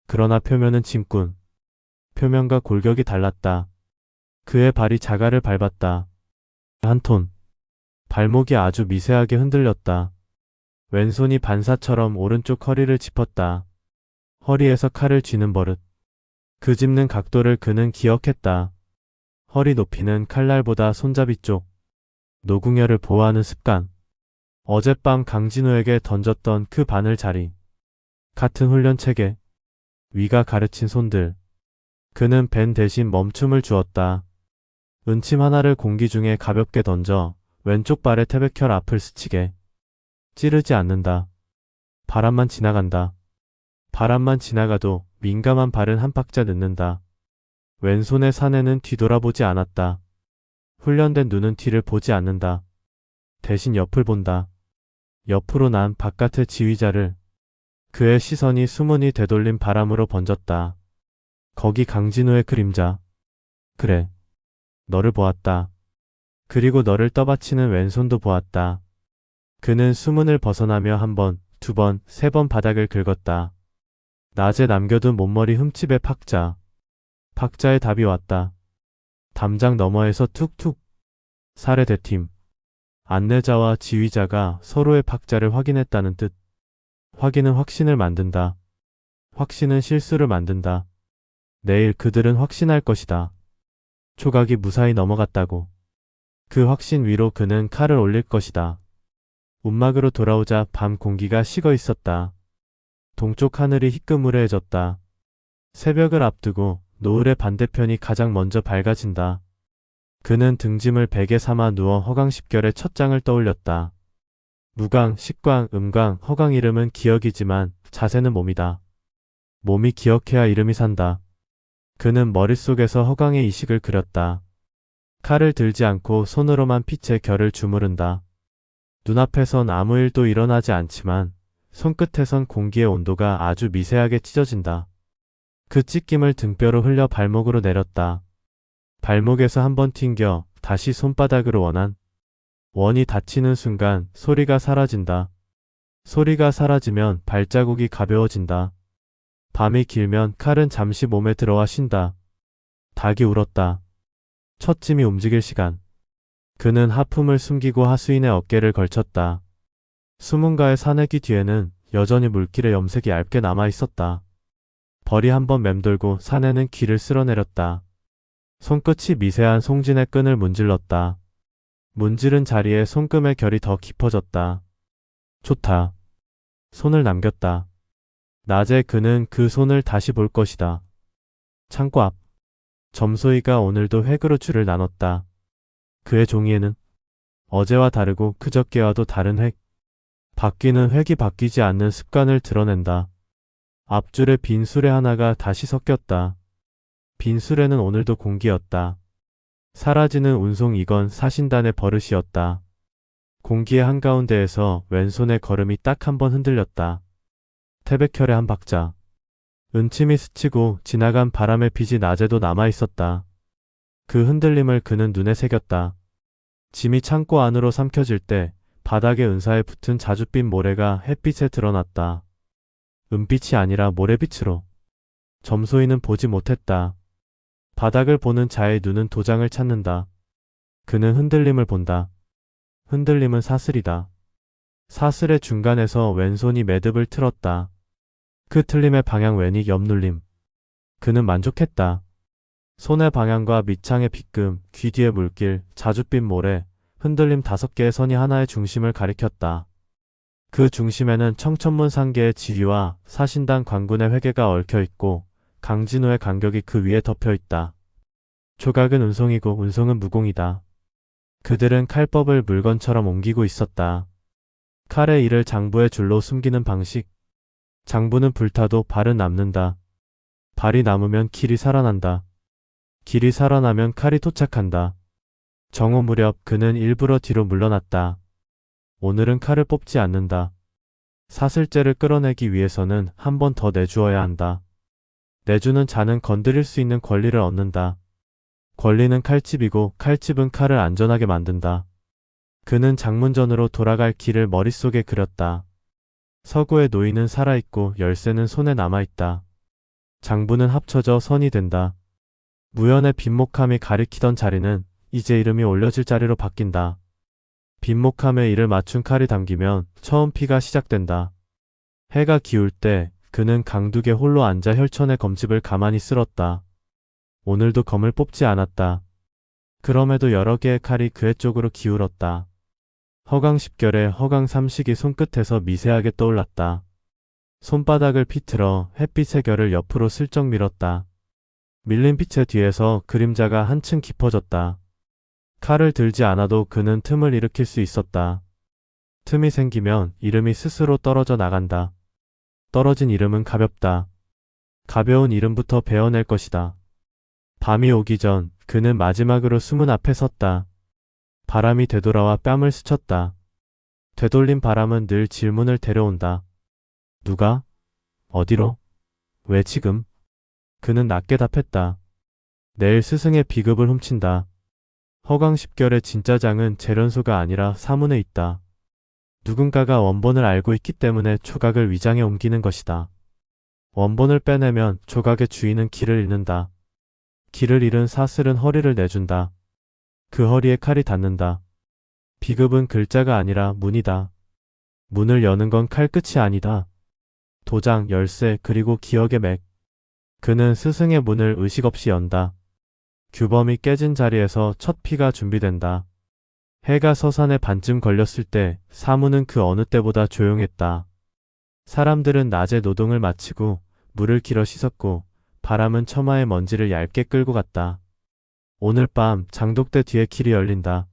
그러나 표면은 짐꾼. 표면과 골격이 달랐다. 그의 발이 자갈을 밟았다. 한 톤. 발목이 아주 미세하게 흔들렸다. 왼손이 반사처럼 오른쪽 허리를 짚었다. 허리에서 칼을 쥐는 버릇. 그 짚는 각도를 그는 기억했다. 허리 높이는 칼날보다 손잡이 쪽. 노궁열을 보호하는 습관. 어젯밤 강진우에게 던졌던 그 바늘 자리. 같은 훈련 체계. 위가 가르친 손들. 그는 벤 대신 멈춤을 주었다. 은침 하나를 공기 중에 가볍게 던져 왼쪽 발의 태백혈 앞을 스치게. 찌르지 않는다. 바람만 지나간다. 바람만 지나가도 민감한 발은 한 박자 늦는다. 왼손의 사내는 뒤돌아보지 않았다. 훈련된 눈은 뒤를 보지 않는다. 대신 옆을 본다. 옆으로 난 바깥의 지휘자를. 그의 시선이 수문이 되돌린 바람으로 번졌다. 거기 강진우의 그림자. 그래. 너를 보았다. 그리고 너를 떠받치는 왼손도 보았다. 그는 수문을 벗어나며 1번, 2번, 3번 바닥을 긁었다. 낮에 남겨둔 몸머리 흠집의 박자. 박자의 답이 왔다. 담장 너머에서 툭툭. 사례 대팀. 안내자와 지휘자가 서로의 박자를 확인했다는 뜻. 확인은 확신을 만든다. 확신은 실수를 만든다. 내일 그들은 확신할 것이다. 조각이 무사히 넘어갔다고. 그 확신 위로 그는 칼을 올릴 것이다. 움막으로 돌아오자 밤 공기가 식어 있었다. 동쪽 하늘이 희끄무레해졌다. 새벽을 앞두고 노을의 반대편이 가장 먼저 밝아진다. 그는 등짐을 베개 삼아 누워 허강십결의 첫 장을 떠올렸다. 무강, 식광, 음강, 허강 이름은 기억이지만 자세는 몸이다. 몸이 기억해야 이름이 산다. 그는 머릿속에서 허강의 이식을 그렸다. 칼을 들지 않고 손으로만 빛의 결을 주무른다. 눈앞에선 아무 일도 일어나지 않지만 손끝에선 공기의 온도가 아주 미세하게 찢어진다. 그 찢김을 등뼈로 흘려 발목으로 내렸다. 발목에서 한번 튕겨 다시 손바닥으로 원이 닫히는 순간 소리가 사라진다. 소리가 사라지면 발자국이 가벼워진다. 밤이 길면 칼은 잠시 몸에 들어와 쉰다. 닭이 울었다. 첫 짐이 움직일 시간. 그는 하품을 숨기고 하수인의 어깨를 걸쳤다. 수문가의 사내기 뒤에는 여전히 물길의 염색이 얇게 남아 있었다. 벌이 한번 맴돌고 사내는 길을 쓸어내렸다. 손끝이 미세한 송진의 끈을 문질렀다. 문지른 자리에 손금의 결이 더 깊어졌다. 좋다. 손을 남겼다. 낮에 그는 그 손을 다시 볼 것이다. 창고 앞. 점소이가 오늘도 획으로 줄을 나눴다. 그의 종이에는 어제와 다르고 그저께와도 다른 획. 바뀌는 획이 바뀌지 않는 습관을 드러낸다. 앞줄에 빈 수레 하나가 다시 섞였다. 빈 수레는 오늘도 공기였다. 사라지는 운송 이건 사신단의 버릇이었다. 공기의 한가운데에서 왼손의 걸음이 딱 한 번 흔들렸다. 태백혈의 한 박자. 은침이 스치고 지나간 바람의 빛이 낮에도 남아있었다. 그 흔들림을 그는 눈에 새겼다. 짐이 창고 안으로 삼켜질 때 바닥의 은사에 붙은 자줏빛 모래가 햇빛에 드러났다. 은빛이 아니라 모래빛으로. 점소이는 보지 못했다. 바닥을 보는 자의 눈은 도장을 찾는다. 그는 흔들림을 본다. 흔들림은 사슬이다. 사슬의 중간에서 왼손이 매듭을 틀었다. 그 틀림의 방향 왼이 옆눌림. 그는 만족했다. 손의 방향과 밑창의 빗금, 귀 뒤의 물길, 자줏빛 모래, 흔들림 5개의 선이 하나의 중심을 가리켰다. 그 중심에는 청천문 상계의 지휘와 사신단 관군의 회계가 얽혀있고 강진호의 간격이 그 위에 덮여있다. 조각은 운송이고 운송은 무공이다. 그들은 칼법을 물건처럼 옮기고 있었다. 칼의 일을 장부의 줄로 숨기는 방식. 장부는 불타도 발은 남는다. 발이 남으면 길이 살아난다. 길이 살아나면 칼이 도착한다. 정오 무렵 그는 일부러 뒤로 물러났다. 오늘은 칼을 뽑지 않는다. 사슬째를 끌어내기 위해서는 한 번 더 내주어야 한다. 내주는 자는 건드릴 수 있는 권리를 얻는다. 권리는 칼집이고 칼집은 칼을 안전하게 만든다. 그는 장문전으로 돌아갈 길을 머릿속에 그렸다. 서구의 노인은 살아있고 열쇠는 손에 남아있다. 장부는 합쳐져 선이 된다. 무연의 빈목함이 가리키던 자리는 이제 이름이 올려질 자리로 바뀐다. 빈목함에 이를 맞춘 칼이 담기면 처음 피가 시작된다. 해가 기울 때 그는 강둑에 홀로 앉아 혈천의 검집을 가만히 쓸었다. 오늘도 검을 뽑지 않았다. 그럼에도 여러 개의 칼이 그의 쪽으로 기울었다. 허강 10결의 허강 삼식이 손끝에서 미세하게 떠올랐다. 손바닥을 비틀어 햇빛의 결을 옆으로 슬쩍 밀었다. 밀린 빛의 뒤에서 그림자가 한층 깊어졌다. 칼을 들지 않아도 그는 틈을 일으킬 수 있었다. 틈이 생기면 이름이 스스로 떨어져 나간다. 떨어진 이름은 가볍다. 가벼운 이름부터 베어낼 것이다. 밤이 오기 전 그는 마지막으로 수문 앞에 섰다. 바람이 되돌아와 뺨을 스쳤다. 되돌린 바람은 늘 질문을 데려온다. 누가? 어디로? 왜 지금? 그는 낮게 답했다. 내일 스승의 비급을 훔친다. 허강 10결의 진짜 장은 재련소가 아니라 사문에 있다. 누군가가 원본을 알고 있기 때문에 조각을 위장에 옮기는 것이다. 원본을 빼내면 조각의 주인은 길을 잃는다. 길을 잃은 사슬은 허리를 내준다. 그 허리에 칼이 닿는다. 비급은 글자가 아니라 문이다. 문을 여는 건 칼끝이 아니다. 도장, 열쇠, 그리고 기억의 맥. 그는 스승의 문을 의식 없이 연다. 규범이 깨진 자리에서 첫 피가 준비된다. 해가 서산에 반쯤 걸렸을 때 사문은 그 어느 때보다 조용했다. 사람들은 낮에 노동을 마치고 물을 길어 씻었고 바람은 처마의 먼지를 얇게 끌고 갔다. 오늘 밤 장독대 뒤에 길이 열린다.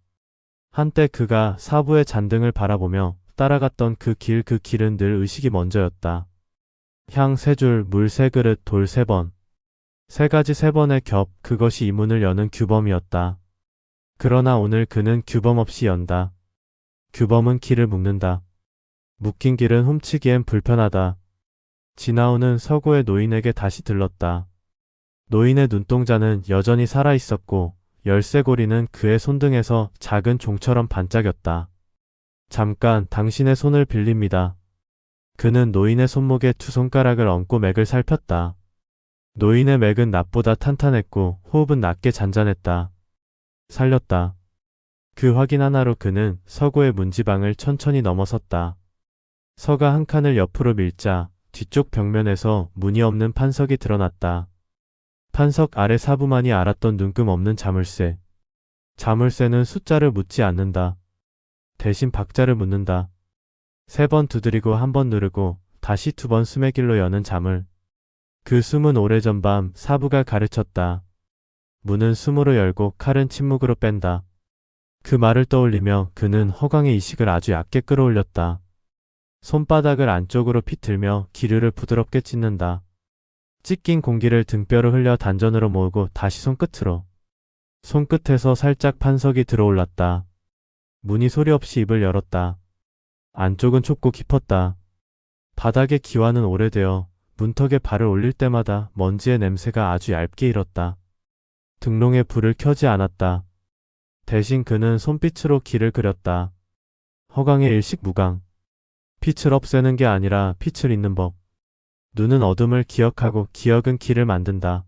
한때 그가 사부의 잔등을 바라보며 따라갔던 그 길은 늘 의식이 먼저였다. 향 3줄, 물 3그릇, 돌 3번. 3가지 3번의 겹, 그것이 이 문을 여는 규범이었다. 그러나 오늘 그는 규범 없이 연다. 규범은 길을 묶는다. 묶인 길은 훔치기엔 불편하다. 지나오는 서구의 노인에게 다시 들렀다. 노인의 눈동자는 여전히 살아있었고 열쇠고리는 그의 손등에서 작은 종처럼 반짝였다. 잠깐 당신의 손을 빌립니다. 그는 노인의 손목에 2손가락을 얹고 맥을 살폈다. 노인의 맥은 낮보다 탄탄했고 호흡은 낮게 잔잔했다. 살렸다. 그 확인 하나로 그는 서구의 문지방을 천천히 넘어섰다. 서가 한 칸을 옆으로 밀자 뒤쪽 벽면에서 무늬 없는 판석이 드러났다. 판석 아래 사부만이 알았던 눈금 없는 자물쇠. 자물쇠는 숫자를 묻지 않는다. 대신 박자를 묻는다. 3번 두드리고 1번 누르고 다시 2번 숨의 길로 여는 자물. 그 숨은 오래전 밤 사부가 가르쳤다. 문은 숨으로 열고 칼은 침묵으로 뺀다. 그 말을 떠올리며 그는 허강의 이식을 아주 얕게 끌어올렸다. 손바닥을 안쪽으로 비틀며 기류를 부드럽게 찢는다. 찢긴 공기를 등뼈로 흘려 단전으로 모으고 다시 손끝으로. 손끝에서 살짝 판석이 들어올랐다. 문이 소리 없이 입을 열었다. 안쪽은 좁고 깊었다. 바닥의 기와는 오래되어 문턱에 발을 올릴 때마다 먼지의 냄새가 아주 얇게 일었다. 등롱에 불을 켜지 않았다. 대신 그는 손빛으로 길을 그렸다. 허강의 일식무강. 빛을 없애는 게 아니라 빛을 잇는 법. 눈은 어둠을 기억하고 기억은 길을 만든다.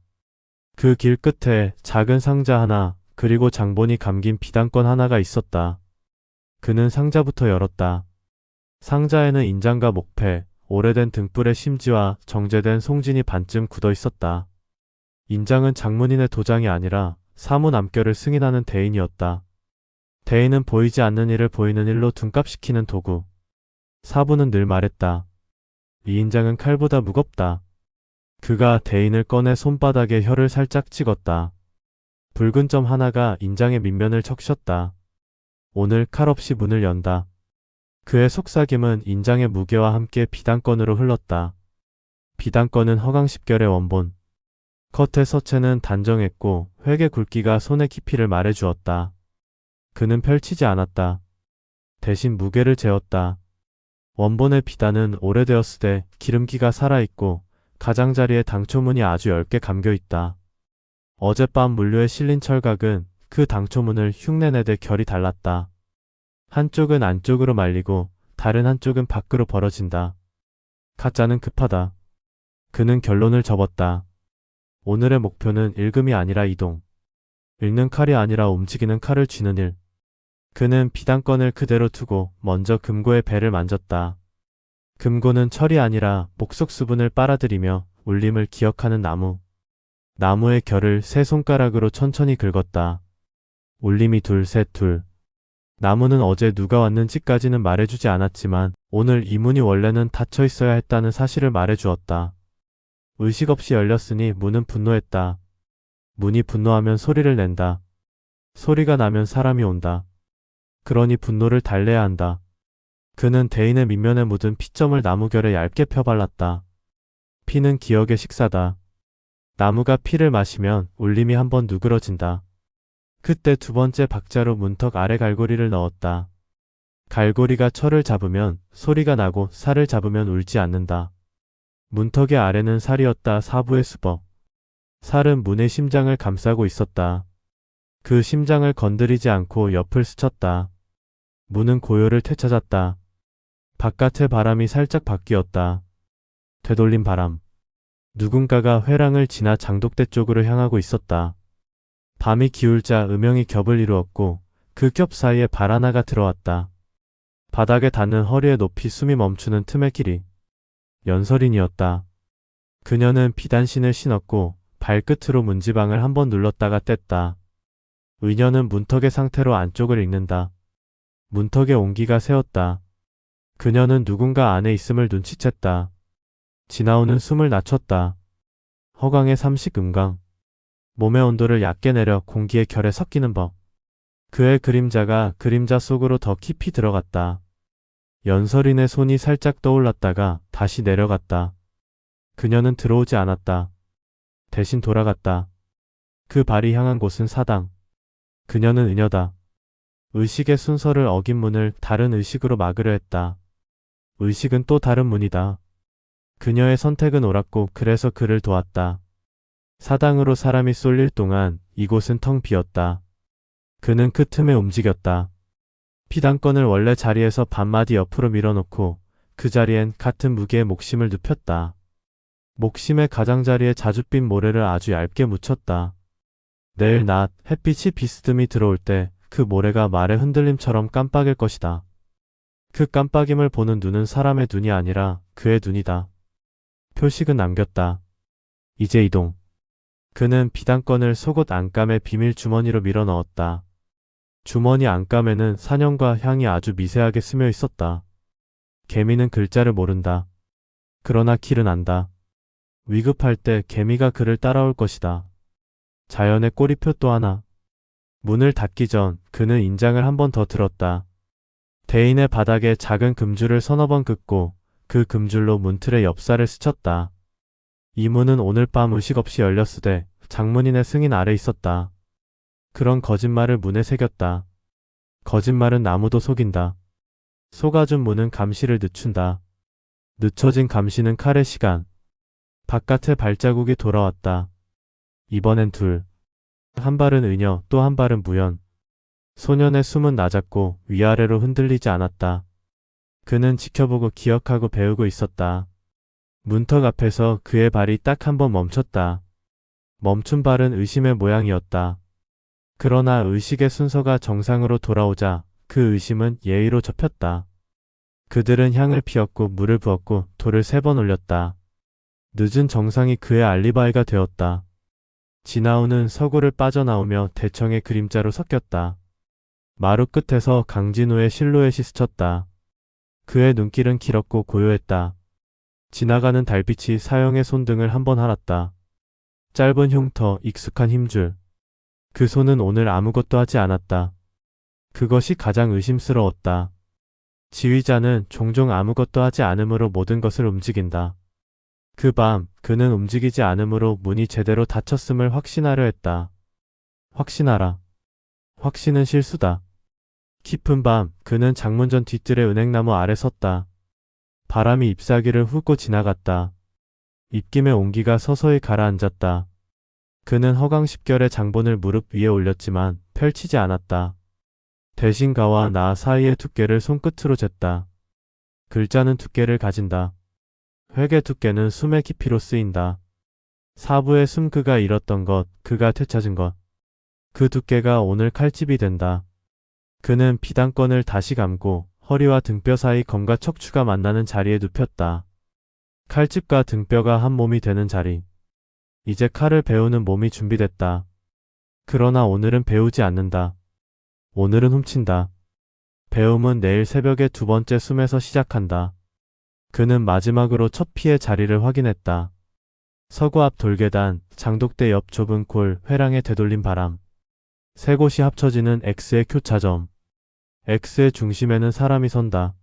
그 길 끝에 작은 상자 하나 그리고 장본이 감긴 비단권 하나가 있었다. 그는 상자부터 열었다. 상자에는 인장과 목패, 오래된 등불의 심지와 정제된 송진이 반쯤 굳어 있었다. 인장은 장문인의 도장이 아니라 사문 암결을 승인하는 대인이었다. 대인은 보이지 않는 일을 보이는 일로 둔갑시키는 도구. 사부는 늘 말했다. 이 인장은 칼보다 무겁다. 그가 대인을 꺼내 손바닥에 혀를 살짝 찍었다. 붉은 점 하나가 인장의 밑면을 적셨다. 오늘 칼 없이 문을 연다. 그의 속삭임은 인장의 무게와 함께 비단권으로 흘렀다. 비단권은 허강십결의 원본. 겉의 서체는 단정했고 회개 굵기가 손의 깊이를 말해주었다. 그는 펼치지 않았다. 대신 무게를 재었다. 원본의 비단은 오래되었으되 기름기가 살아있고 가장자리에 당초문이 아주 엷게 감겨있다. 어젯밤 물류에 실린 철각은 그 당초문을 흉내내되 결이 달랐다. 한쪽은 안쪽으로 말리고 다른 한쪽은 밖으로 벌어진다. 가짜는 급하다. 그는 결론을 접었다. 오늘의 목표는 읽음이 아니라 이동. 읽는 칼이 아니라 움직이는 칼을 쥐는 일. 그는 비단권을 그대로 두고 먼저 금고의 배를 만졌다. 금고는 철이 아니라 목속 수분을 빨아들이며 울림을 기억하는 나무. 나무의 결을 3손가락으로 천천히 긁었다. 울림이 둘, 셋, 둘. 나무는 어제 누가 왔는지까지는 말해주지 않았지만 오늘 이 문이 원래는 닫혀 있어야 했다는 사실을 말해주었다. 의식 없이 열렸으니 문은 분노했다. 문이 분노하면 소리를 낸다. 소리가 나면 사람이 온다. 그러니 분노를 달래야 한다. 그는 대인의 밑면에 묻은 피점을 나무결에 얇게 펴발랐다. 피는 기억의 식사다. 나무가 피를 마시면 울림이 한번 누그러진다. 그때 2번째 박자로 문턱 아래 갈고리를 넣었다. 갈고리가 철을 잡으면 소리가 나고 살을 잡으면 울지 않는다. 문턱의 아래는 살이었다. 사부의 수법. 살은 문의 심장을 감싸고 있었다. 그 심장을 건드리지 않고 옆을 스쳤다. 문은 고요를 되찾았다. 바깥의 바람이 살짝 바뀌었다. 되돌린 바람. 누군가가 회랑을 지나 장독대 쪽으로 향하고 있었다. 밤이 기울자 음영이 겹을 이루었고 그 겹 사이에 발 하나가 들어왔다. 바닥에 닿는 허리의 높이 숨이 멈추는 틈의 길이. 연설인이었다. 그녀는 비단신을 신었고 발끝으로 문지방을 한번 눌렀다가 뗐다. 의녀는 문턱의 상태로 안쪽을 읽는다. 문턱에 온기가 새었다. 그녀는 누군가 안에 있음을 눈치챘다. 지나오는 숨을 낮췄다. 허강의 삼식음강. 몸의 온도를 얕게 내려 공기의 결에 섞이는 법. 그의 그림자가 그림자 속으로 더 깊이 들어갔다. 연설인의 손이 살짝 떠올랐다가 다시 내려갔다. 그녀는 들어오지 않았다. 대신 돌아갔다. 그 발이 향한 곳은 사당. 그녀는 은여다. 의식의 순서를 어긴 문을 다른 의식으로 막으려 했다. 의식은 또 다른 문이다. 그녀의 선택은 옳았고 그래서 그를 도왔다. 사당으로 사람이 쏠릴 동안 이곳은 텅 비었다. 그는 그 틈에 움직였다. 피단권을 원래 자리에서 반마디 옆으로 밀어놓고 그 자리엔 같은 무게의 목심을 눕혔다. 목심의 가장자리에 자줏빛 모래를 아주 얇게 묻혔다. 내일 낮 햇빛이 비스듬히 들어올 때 그 모래가 말의 흔들림처럼 깜빡일 것이다. 그 깜빡임을 보는 눈은 사람의 눈이 아니라 그의 눈이다. 표식은 남겼다. 이제 이동. 그는 비단권을 속옷 안감의 비밀 주머니로 밀어 넣었다. 주머니 안감에는 사냥과 향이 아주 미세하게 스며 있었다. 개미는 글자를 모른다. 그러나 길은 안다. 위급할 때 개미가 그를 따라올 것이다. 자연의 꼬리표 또 하나. 문을 닫기 전 그는 인장을 한 번 더 들었다. 대인의 바닥에 작은 금줄을 서너 번 긋고 그 금줄로 문틀의 엽사를 스쳤다. 이 문은 오늘 밤 의식 없이 열렸으되 장문인의 승인 아래 있었다. 그런 거짓말을 문에 새겼다. 거짓말은 나무도 속인다. 속아준 문은 감시를 늦춘다. 늦춰진 감시는 칼의 시간. 바깥에 발자국이 돌아왔다. 이번엔 둘. 한 발은 은여, 또 한 발은 무연. 소년의 숨은 낮았고 위아래로 흔들리지 않았다. 그는 지켜보고 기억하고 배우고 있었다. 문턱 앞에서 그의 발이 딱 한 번 멈췄다. 멈춘 발은 의심의 모양이었다. 그러나 의식의 순서가 정상으로 돌아오자 그 의심은 예의로 접혔다. 그들은 향을 피웠고 물을 부었고 돌을 3번 올렸다. 늦은 정상이 그의 알리바이가 되었다. 진아우는 서구를 빠져나오며 대청의 그림자로 섞였다. 마루 끝에서 강진우의 실루엣이 스쳤다. 그의 눈길은 길었고 고요했다. 지나가는 달빛이 사형의 손등을 한번 할았다. 짧은 흉터, 익숙한 힘줄. 그 손은 오늘 아무것도 하지 않았다. 그것이 가장 의심스러웠다. 지휘자는 종종 아무것도 하지 않으므로 모든 것을 움직인다. 그 밤 그는 움직이지 않으므로 문이 제대로 닫혔음을 확신하려 했다. 확신하라. 확신은 실수다. 깊은 밤 그는 장문전 뒤뜰의 은행나무 아래 섰다. 바람이 잎사귀를 훑고 지나갔다. 입김의 온기가 서서히 가라앉았다. 그는 허강십결의 장본을 무릎 위에 올렸지만 펼치지 않았다. 대신 가와 나 사이의 두께를 손끝으로 쟀다. 글자는 두께를 가진다. 획의 두께는 숨의 깊이로 쓰인다. 사부의 숨 그가 잃었던 것, 그가 되찾은 것. 그 두께가 오늘 칼집이 된다. 그는 비단권을 다시 감고 허리와 등뼈 사이 검과 척추가 만나는 자리에 눕혔다. 칼집과 등뼈가 한 몸이 되는 자리. 이제 칼을 배우는 몸이 준비됐다. 그러나 오늘은 배우지 않는다. 오늘은 훔친다. 배움은 내일 새벽의 2번째 숨에서 시작한다. 그는 마지막으로 첫 피의 자리를 확인했다. 서구 앞 돌계단, 장독대 옆 좁은 골, 회랑에 되돌린 바람. 세 곳이 합쳐지는 X의 교차점. X의 중심에는 사람이 선다.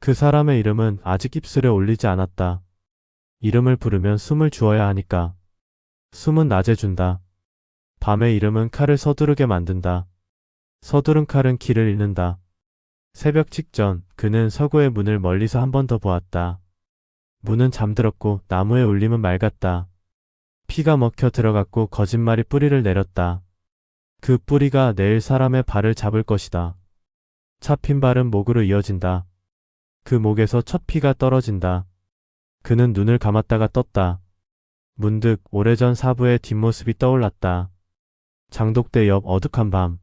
그 사람의 이름은 아직 입술에 올리지 않았다. 이름을 부르면 숨을 주어야 하니까. 숨은 낮에 준다. 밤의 이름은 칼을 서두르게 만든다. 서두른 칼은 길을 잃는다. 새벽 직전 그는 서구의 문을 멀리서 한 번 더 보았다. 문은 잠들었고 나무의 울림은 맑았다. 피가 먹혀 들어갔고 거짓말이 뿌리를 내렸다. 그 뿌리가 내일 사람의 발을 잡을 것이다. 잡힌 발은 목으로 이어진다. 그 목에서 첫 피가 떨어진다. 그는 눈을 감았다가 떴다. 문득 오래전 사부의 뒷모습이 떠올랐다. 장독대 옆 어둑한 밤.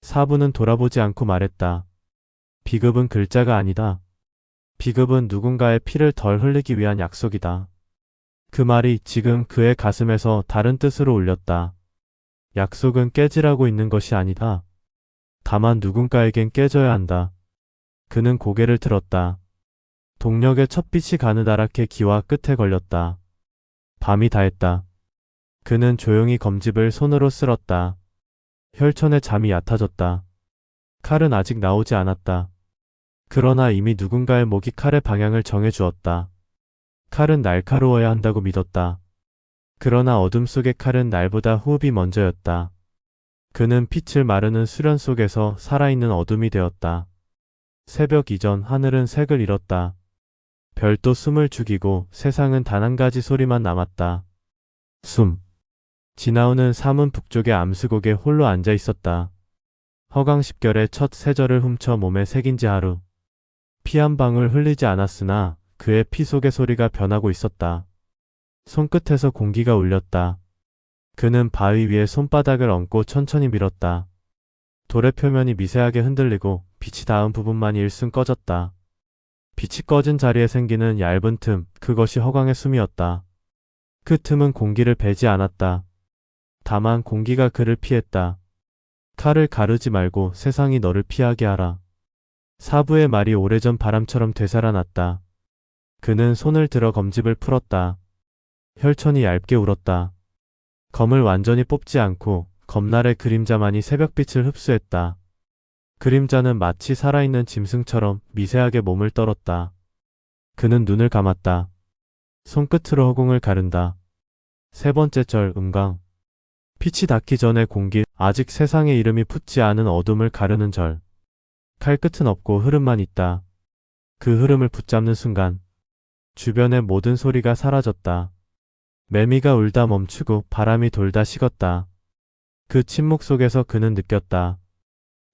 사부는 돌아보지 않고 말했다. 비급은 글자가 아니다. 비급은 누군가의 피를 덜 흘리기 위한 약속이다. 그 말이 지금 그의 가슴에서 다른 뜻으로 울렸다. 약속은 깨지라고 있는 것이 아니다. 다만 누군가에겐 깨져야 한다. 그는 고개를 들었다. 동력의 첫빛이 가느다랗게 기와 끝에 걸렸다. 밤이 다했다. 그는 조용히 검집을 손으로 쓸었다. 혈천의 잠이 얕아졌다. 칼은 아직 나오지 않았다. 그러나 이미 누군가의 목이 칼의 방향을 정해 주었다. 칼은 날카로워야 한다고 믿었다. 그러나 어둠 속의 칼은 날보다 호흡이 먼저였다. 그는 빛을 마르는 수련 속에서 살아있는 어둠이 되었다. 새벽 이전 하늘은 색을 잃었다. 별도 숨을 죽이고 세상은 단 한 가지 소리만 남았다. 숨. 진아우는 사문 북쪽의 암수곡에 홀로 앉아 있었다. 허강십결의 첫 세절을 훔쳐 몸에 새긴 지 하루. 피 한 방울 흘리지 않았으나 그의 피 속의 소리가 변하고 있었다. 손끝에서 공기가 울렸다. 그는 바위 위에 손바닥을 얹고 천천히 밀었다. 돌의 표면이 미세하게 흔들리고 빛이 닿은 부분만이 일순 꺼졌다. 빛이 꺼진 자리에 생기는 얇은 틈, 그것이 허강의 숨이었다. 그 틈은 공기를 배지 않았다. 다만 공기가 그를 피했다. 칼을 가르지 말고 세상이 너를 피하게 하라. 사부의 말이 오래전 바람처럼 되살아났다. 그는 손을 들어 검집을 풀었다. 혈천이 얇게 울었다. 검을 완전히 뽑지 않고 검날의 그림자만이 새벽빛을 흡수했다. 그림자는 마치 살아있는 짐승처럼 미세하게 몸을 떨었다. 그는 눈을 감았다. 손끝으로 허공을 가른다. 세 번째 절 음강. 빛이 닿기 전에 공기, 아직 세상의 이름이 붙지 않은 어둠을 가르는 절. 칼끝은 없고 흐름만 있다. 그 흐름을 붙잡는 순간 주변의 모든 소리가 사라졌다. 매미가 울다 멈추고 바람이 돌다 식었다. 그 침묵 속에서 그는 느꼈다.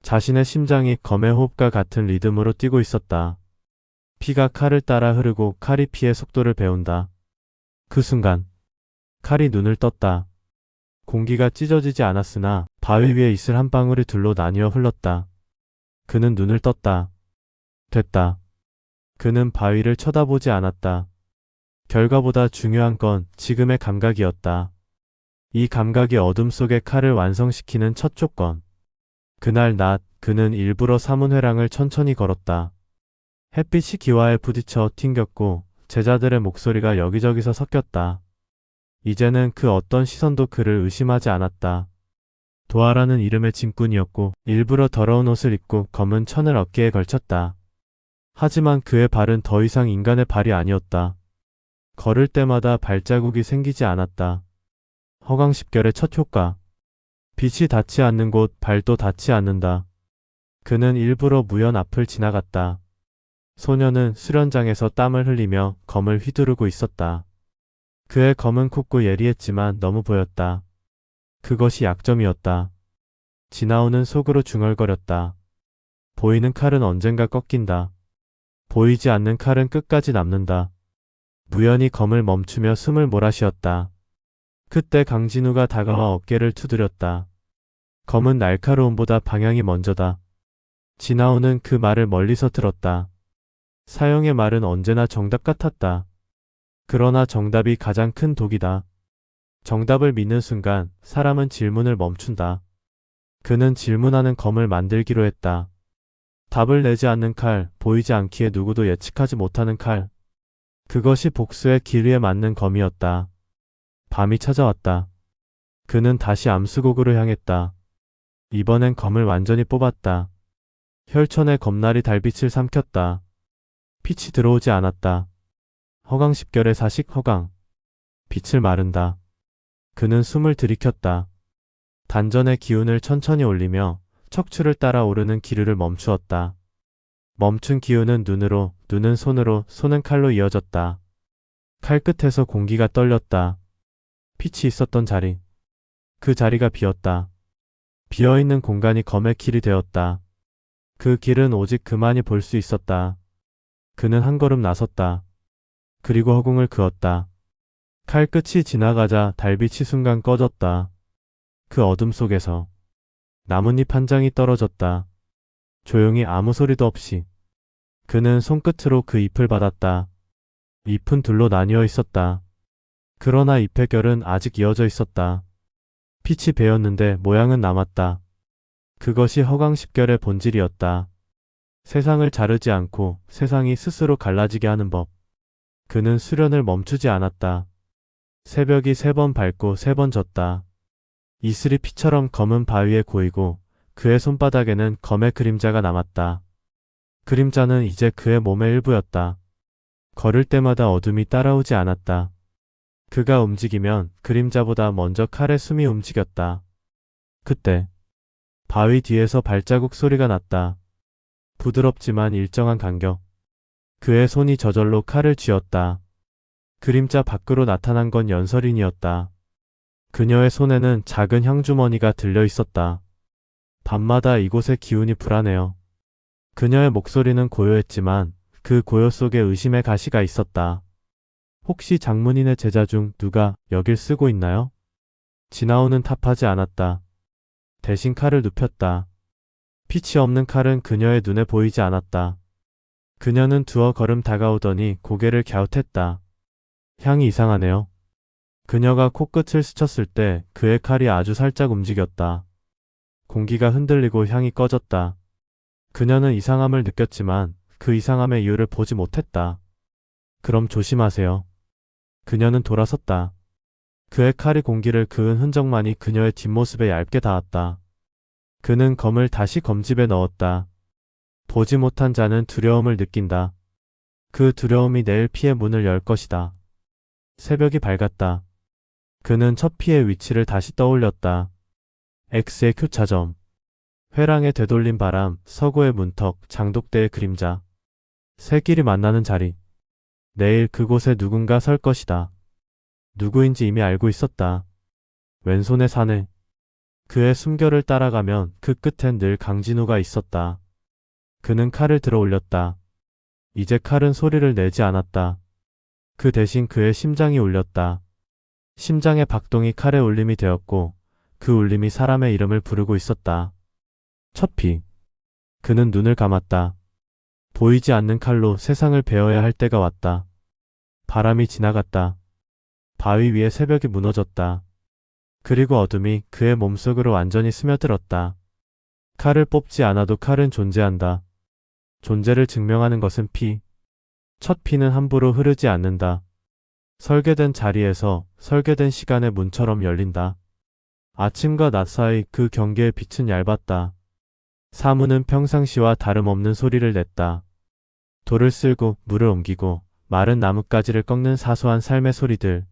자신의 심장이 검의 호흡과 같은 리듬으로 뛰고 있었다. 피가 칼을 따라 흐르고 칼이 피의 속도를 배운다. 그 순간 칼이 눈을 떴다. 공기가 찢어지지 않았으나 바위 위에 이슬 한 방울이 둘로 나뉘어 흘렀다. 그는 눈을 떴다. 됐다. 그는 바위를 쳐다보지 않았다. 결과보다 중요한 건 지금의 감각이었다. 이 감각이 어둠 속의 칼을 완성시키는 첫 조건. 그날 낮 그는 일부러 사문회랑을 천천히 걸었다. 햇빛이 기와에 부딪혀 튕겼고 제자들의 목소리가 여기저기서 섞였다. 이제는 그 어떤 시선도 그를 의심하지 않았다. 도아라는 이름의 짐꾼이었고 일부러 더러운 옷을 입고 검은 천을 어깨에 걸쳤다. 하지만 그의 발은 더 이상 인간의 발이 아니었다. 걸을 때마다 발자국이 생기지 않았다. 허강십결의 첫 효과. 빛이 닿지 않는 곳 발도 닿지 않는다. 그는 일부러 무연 앞을 지나갔다. 소녀는 수련장에서 땀을 흘리며 검을 휘두르고 있었다. 그의 검은 굵고 예리했지만 너무 보였다. 그것이 약점이었다. 진아오는 속으로 중얼거렸다. 보이는 칼은 언젠가 꺾인다. 보이지 않는 칼은 끝까지 남는다. 무연히 검을 멈추며 숨을 몰아쉬었다. 그때 강진우가 다가와 어깨를 두드렸다. 검은 날카로움보다 방향이 먼저다. 진아오는 그 말을 멀리서 들었다. 사형의 말은 언제나 정답 같았다. 그러나 정답이 가장 큰 독이다. 정답을 믿는 순간 사람은 질문을 멈춘다. 그는 질문하는 검을 만들기로 했다. 답을 내지 않는 칼, 보이지 않기에 누구도 예측하지 못하는 칼. 그것이 복수의 길 위에 맞는 검이었다. 밤이 찾아왔다. 그는 다시 암수곡으로 향했다. 이번엔 검을 완전히 뽑았다. 혈천의 검날이 달빛을 삼켰다. 빛이 들어오지 않았다. 허강십결의 사식 허강. 빛을 마른다. 그는 숨을 들이켰다. 단전의 기운을 천천히 올리며 척추를 따라 오르는 기류를 멈추었다. 멈춘 기운은 눈으로, 눈은 손으로, 손은 칼로 이어졌다. 칼끝에서 공기가 떨렸다. 빛이 있었던 자리. 그 자리가 비었다. 비어있는 공간이 검의 길이 되었다. 그 길은 오직 그만이 볼 수 있었다. 그는 한 걸음 나섰다. 그리고 허공을 그었다. 칼끝이 지나가자 달빛이 순간 꺼졌다. 그 어둠 속에서 나뭇잎 한 장이 떨어졌다. 조용히 아무 소리도 없이. 그는 손끝으로 그 잎을 받았다. 잎은 둘로 나뉘어 있었다. 그러나 잎의 결은 아직 이어져 있었다. 빛이 배었는데 모양은 남았다. 그것이 허강십결의 본질이었다. 세상을 자르지 않고 세상이 스스로 갈라지게 하는 법. 그는 수련을 멈추지 않았다. 새벽이 3번 밝고 3번 졌다. 이슬이 피처럼 검은 바위에 고이고 그의 손바닥에는 검의 그림자가 남았다. 그림자는 이제 그의 몸의 일부였다. 걸을 때마다 어둠이 따라오지 않았다. 그가 움직이면 그림자보다 먼저 칼의 숨이 움직였다. 그때 바위 뒤에서 발자국 소리가 났다. 부드럽지만 일정한 간격. 그의 손이 저절로 칼을 쥐었다. 그림자 밖으로 나타난 건 연설인이었다. 그녀의 손에는 작은 향주머니가 들려 있었다. 밤마다 이곳의 기운이 불안해요. 그녀의 목소리는 고요했지만 그 고요 속에 의심의 가시가 있었다. 혹시 장문인의 제자 중 누가 여길 쓰고 있나요? 진아오는 답하지 않았다. 대신 칼을 눕혔다. 빛이 없는 칼은 그녀의 눈에 보이지 않았다. 그녀는 두어 걸음 다가오더니 고개를 갸웃했다. 향이 이상하네요. 그녀가 코끝을 스쳤을 때 그의 칼이 아주 살짝 움직였다. 공기가 흔들리고 향이 꺼졌다. 그녀는 이상함을 느꼈지만 그 이상함의 이유를 보지 못했다. 그럼 조심하세요. 그녀는 돌아섰다. 그의 칼이 공기를 그은 흔적만이 그녀의 뒷모습에 얇게 닿았다. 그는 검을 다시 검집에 넣었다. 보지 못한 자는 두려움을 느낀다. 그 두려움이 내일 피의 문을 열 것이다. 새벽이 밝았다. 그는 첫 피의 위치를 다시 떠올렸다. X의 교차점. 회랑에 되돌린 바람, 서구의 문턱, 장독대의 그림자. 새 길이 만나는 자리. 내일 그곳에 누군가 설 것이다. 누구인지 이미 알고 있었다. 왼손의 사내. 그의 숨결을 따라가면 그 끝엔 늘 강진우가 있었다. 그는 칼을 들어 올렸다. 이제 칼은 소리를 내지 않았다. 그 대신 그의 심장이 울렸다. 심장의 박동이 칼의 울림이 되었고 그 울림이 사람의 이름을 부르고 있었다. 첫 피. 그는 눈을 감았다. 보이지 않는 칼로 세상을 베어야 할 때가 왔다. 바람이 지나갔다. 바위 위에 새벽이 무너졌다. 그리고 어둠이 그의 몸속으로 완전히 스며들었다. 칼을 뽑지 않아도 칼은 존재한다. 존재를 증명하는 것은 피. 첫 피는 함부로 흐르지 않는다. 설계된 자리에서 설계된 시간의 문처럼 열린다. 아침과 낮 사이 그 경계의 빛은 얇았다. 사무는 평상시와 다름없는 소리를 냈다. 돌을 쓸고 물을 옮기고 마른 나뭇가지를 꺾는 사소한 삶의 소리들.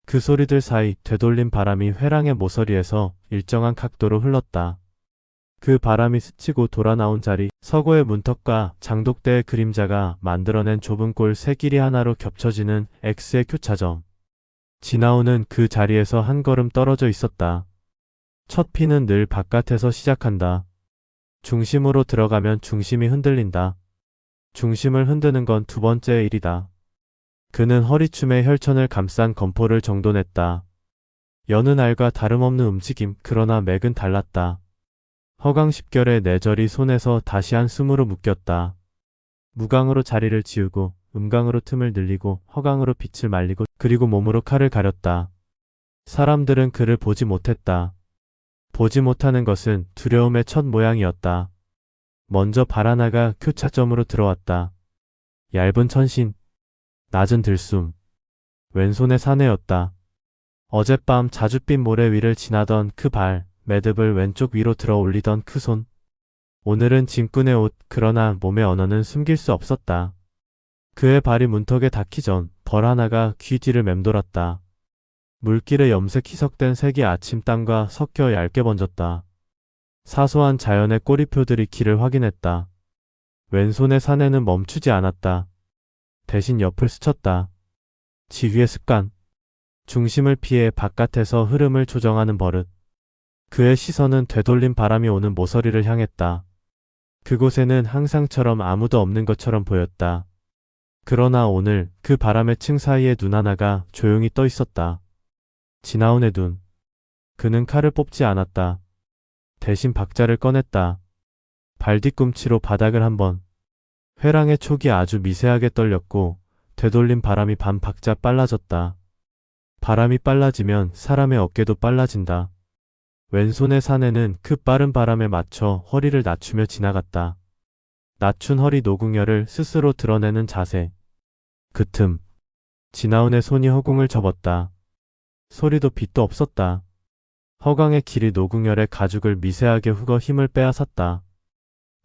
그 소리들 사이 되돌린 바람이 회랑의 모서리에서 일정한 각도로 흘렀다. 그 바람이 스치고 돌아 나온 자리, 서고의 문턱과 장독대의 그림자가 만들어낸 좁은 골 세 길이 하나로 겹쳐지는 X의 교차점. 진아오는 그 자리에서 한 걸음 떨어져 있었다. 첫 피는 늘 바깥에서 시작한다. 중심으로 들어가면 중심이 흔들린다. 중심을 흔드는 건 두 번째 일이다. 그는 허리춤에 혈천을 감싼 검포를 정돈했다. 여느 날과 다름없는 움직임, 그러나 맥은 달랐다. 허강십결의 내절이 손에서 다시 한 숨으로 묶였다. 무강으로 자리를 지우고 음강으로 틈을 늘리고 허강으로 빛을 말리고 그리고 몸으로 칼을 가렸다. 사람들은 그를 보지 못했다. 보지 못하는 것은 두려움의 첫 모양이었다. 먼저 발 하나가 교차점으로 들어왔다. 얇은 천신, 낮은 들숨, 왼손의 사내였다. 어젯밤 자줏빛 모래 위를 지나던 그 발, 매듭을 왼쪽 위로 들어 올리던 그 손. 오늘은 짐꾼의 옷, 그러나 몸의 언어는 숨길 수 없었다. 그의 발이 문턱에 닿기 전 벌 하나가 귀 뒤를 맴돌았다. 물길에 염색 희석된 색이 아침 땀과 섞여 얇게 번졌다. 사소한 자연의 꼬리표들이 길을 확인했다. 왼손의 사내는 멈추지 않았다. 대신 옆을 스쳤다. 지휘의 습관. 중심을 피해 바깥에서 흐름을 조정하는 버릇. 그의 시선은 되돌린 바람이 오는 모서리를 향했다. 그곳에는 항상처럼 아무도 없는 것처럼 보였다. 그러나 오늘 그 바람의 층 사이에 눈 하나가 조용히 떠 있었다. 진아온의 눈. 그는 칼을 뽑지 않았다. 대신 박자를 꺼냈다. 발 뒤꿈치로 바닥을 한번. 회랑의 촉이 아주 미세하게 떨렸고 되돌린 바람이 반 박자 빨라졌다. 바람이 빨라지면 사람의 어깨도 빨라진다. 왼손의 사내는 그 빠른 바람에 맞춰 허리를 낮추며 지나갔다. 낮춘 허리 노궁열을 스스로 드러내는 자세. 그 틈. 진아온의 손이 허공을 접었다. 소리도 빛도 없었다. 허강의 길이 노궁열의 가죽을 미세하게 훅어 힘을 빼앗았다.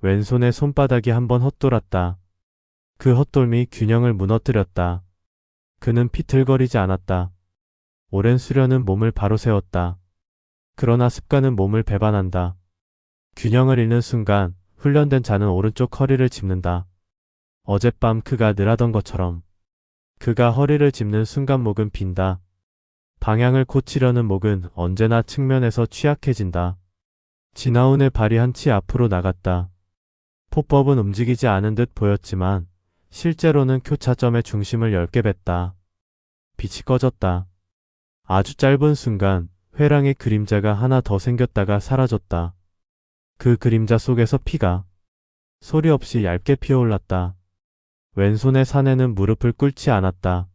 왼손의 손바닥이 한번 헛돌았다. 그 헛돌미 균형을 무너뜨렸다. 그는 비틀거리지 않았다. 오랜 수련은 몸을 바로 세웠다. 그러나 습관은 몸을 배반한다. 균형을 잃는 순간 훈련된 자는 오른쪽 허리를 짚는다. 어젯밤 그가 늘 하던 것처럼. 그가 허리를 짚는 순간 목은 빈다. 방향을 고치려는 목은 언제나 측면에서 취약해진다. 진아온의 발이 한 치 앞으로 나갔다. 포법은 움직이지 않은 듯 보였지만 실제로는 교차점의 중심을 10개 뱉다. 빛이 꺼졌다. 아주 짧은 순간 회랑의 그림자가 하나 더 생겼다가 사라졌다. 그 그림자 속에서 피가 소리 없이 얇게 피어올랐다. 왼손의 사내는 무릎을 꿇지 않았다.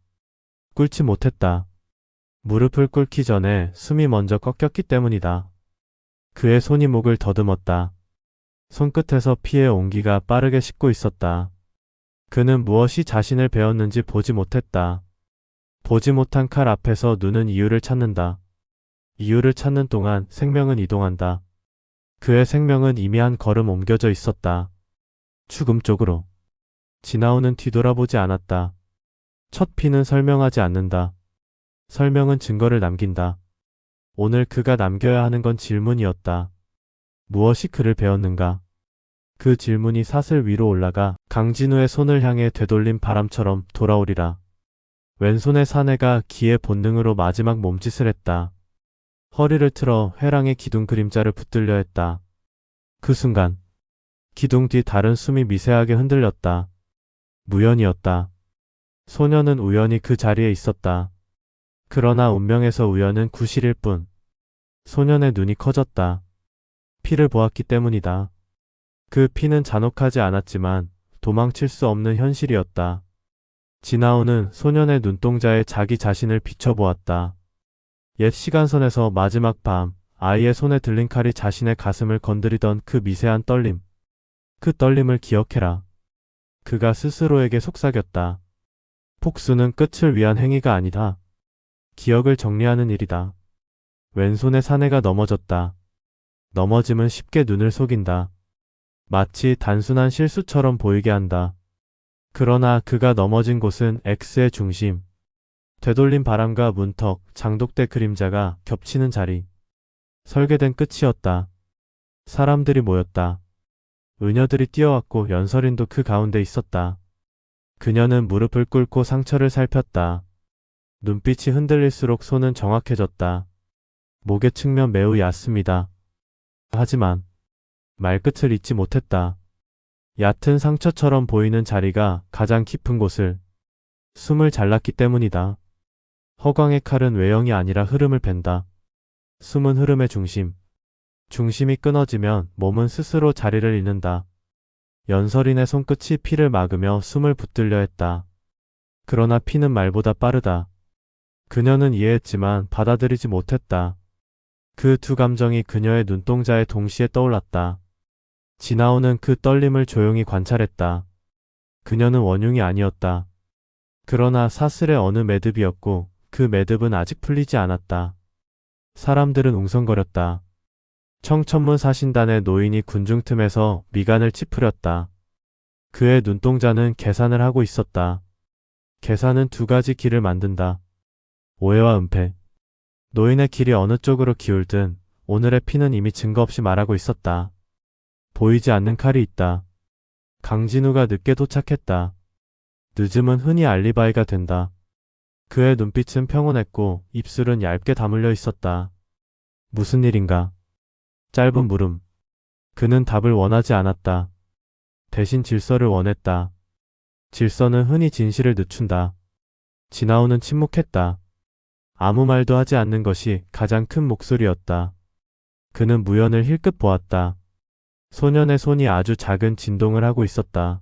꿇지 못했다. 무릎을 꿇기 전에 숨이 먼저 꺾였기 때문이다. 그의 손이 목을 더듬었다. 손끝에서 피의 온기가 빠르게 씻고 있었다. 그는 무엇이 자신을 베었는지 보지 못했다. 보지 못한 칼 앞에서 눈은 이유를 찾는다. 이유를 찾는 동안 생명은 이동한다. 그의 생명은 이미 한 걸음 옮겨져 있었다. 죽음 쪽으로. 진아온은 뒤돌아보지 않았다. 첫 피는 설명하지 않는다. 설명은 증거를 남긴다. 오늘 그가 남겨야 하는 건 질문이었다. 무엇이 그를 베었는가? 그 질문이 사슬 위로 올라가 강진우의 손을 향해 되돌린 바람처럼 돌아오리라. 왼손의 사내가 기의 본능으로 마지막 몸짓을 했다. 허리를 틀어 회랑의 기둥 그림자를 붙들려 했다. 그 순간 기둥 뒤 다른 숨이 미세하게 흔들렸다. 무연이었다. 소녀는 우연히 그 자리에 있었다. 그러나 운명에서 우연은 구실일 뿐. 소년의 눈이 커졌다. 피를 보았기 때문이다. 그 피는 잔혹하지 않았지만 도망칠 수 없는 현실이었다. 진아오는 소년의 눈동자에 자기 자신을 비춰보았다. 옛 시간선에서 마지막 밤 아이의 손에 들린 칼이 자신의 가슴을 건드리던 그 미세한 떨림. 그 떨림을 기억해라. 그가 스스로에게 속삭였다. 복수는 끝을 위한 행위가 아니다. 기억을 정리하는 일이다. 왼손의 사내가 넘어졌다. 넘어짐은 쉽게 눈을 속인다. 마치 단순한 실수처럼 보이게 한다. 그러나 그가 넘어진 곳은 X의 중심. 되돌린 바람과 문턱, 장독대 그림자가 겹치는 자리. 설계된 끝이었다. 사람들이 모였다. 의녀들이 뛰어왔고 연설인도 그 가운데 있었다. 그녀는 무릎을 꿇고 상처를 살폈다. 눈빛이 흔들릴수록 손은 정확해졌다. 목의 측면 매우 얕습니다. 하지만 말끝을 잊지 못했다. 얕은 상처처럼 보이는 자리가 가장 깊은 곳을 숨을 잘랐기 때문이다. 허광의 칼은 외형이 아니라 흐름을 벤다. 숨은 흐름의 중심. 중심이 끊어지면 몸은 스스로 자리를 잃는다. 연설인의 손끝이 피를 막으며 숨을 붙들려 했다. 그러나 피는 말보다 빠르다. 그녀는 이해했지만 받아들이지 못했다. 그 두 감정이 그녀의 눈동자에 동시에 떠올랐다. 진아오는 그 떨림을 조용히 관찰했다. 그녀는 원흉이 아니었다. 그러나 사슬의 어느 매듭이었고 그 매듭은 아직 풀리지 않았다. 사람들은 웅성거렸다. 청천문 사신단의 노인이 군중 틈에서 미간을 찌푸렸다. 그의 눈동자는 계산을 하고 있었다. 계산은 두 가지 길을 만든다. 오해와 은폐. 노인의 길이 어느 쪽으로 기울든 오늘의 피는 이미 증거 없이 말하고 있었다. 보이지 않는 칼이 있다. 강진우가 늦게 도착했다. 늦음은 흔히 알리바이가 된다. 그의 눈빛은 평온했고 입술은 얇게 다물려 있었다. 무슨 일인가? 짧은 물음. 그는 답을 원하지 않았다. 대신 질서를 원했다. 질서는 흔히 진실을 늦춘다. 진아오는 침묵했다. 아무 말도 하지 않는 것이 가장 큰 목소리였다. 그는 무연을 힐끗 보았다. 소년의 손이 아주 작은 진동을 하고 있었다.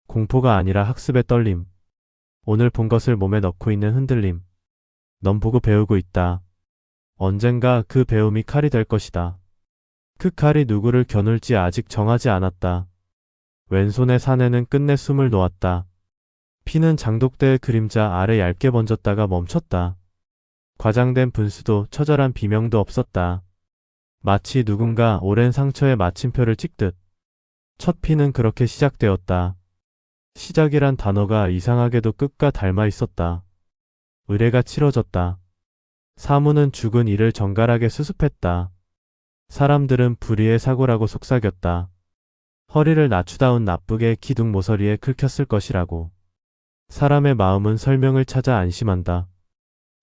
공포가 아니라 학습의 떨림. 오늘 본 것을 몸에 넣고 있는 흔들림. 넌 보고 배우고 있다. 언젠가 그 배움이 칼이 될 것이다. 그 칼이 누구를 겨눌지 아직 정하지 않았다. 왼손의 사내는 끝내 숨을 놓았다. 피는 장독대의 그림자 아래 얇게 번졌다가 멈췄다. 과장된 분수도 처절한 비명도 없었다. 마치 누군가 오랜 상처에 마침표를 찍듯. 첫 피는 그렇게 시작되었다. 시작이란 단어가 이상하게도 끝과 닮아 있었다. 의례가 치러졌다. 사무는 죽은 이를 정갈하게 수습했다. 사람들은 불의의 사고라고 속삭였다. 허리를 낮추다운 나쁘게 기둥 모서리에 긁혔을 것이라고. 사람의 마음은 설명을 찾아 안심한다.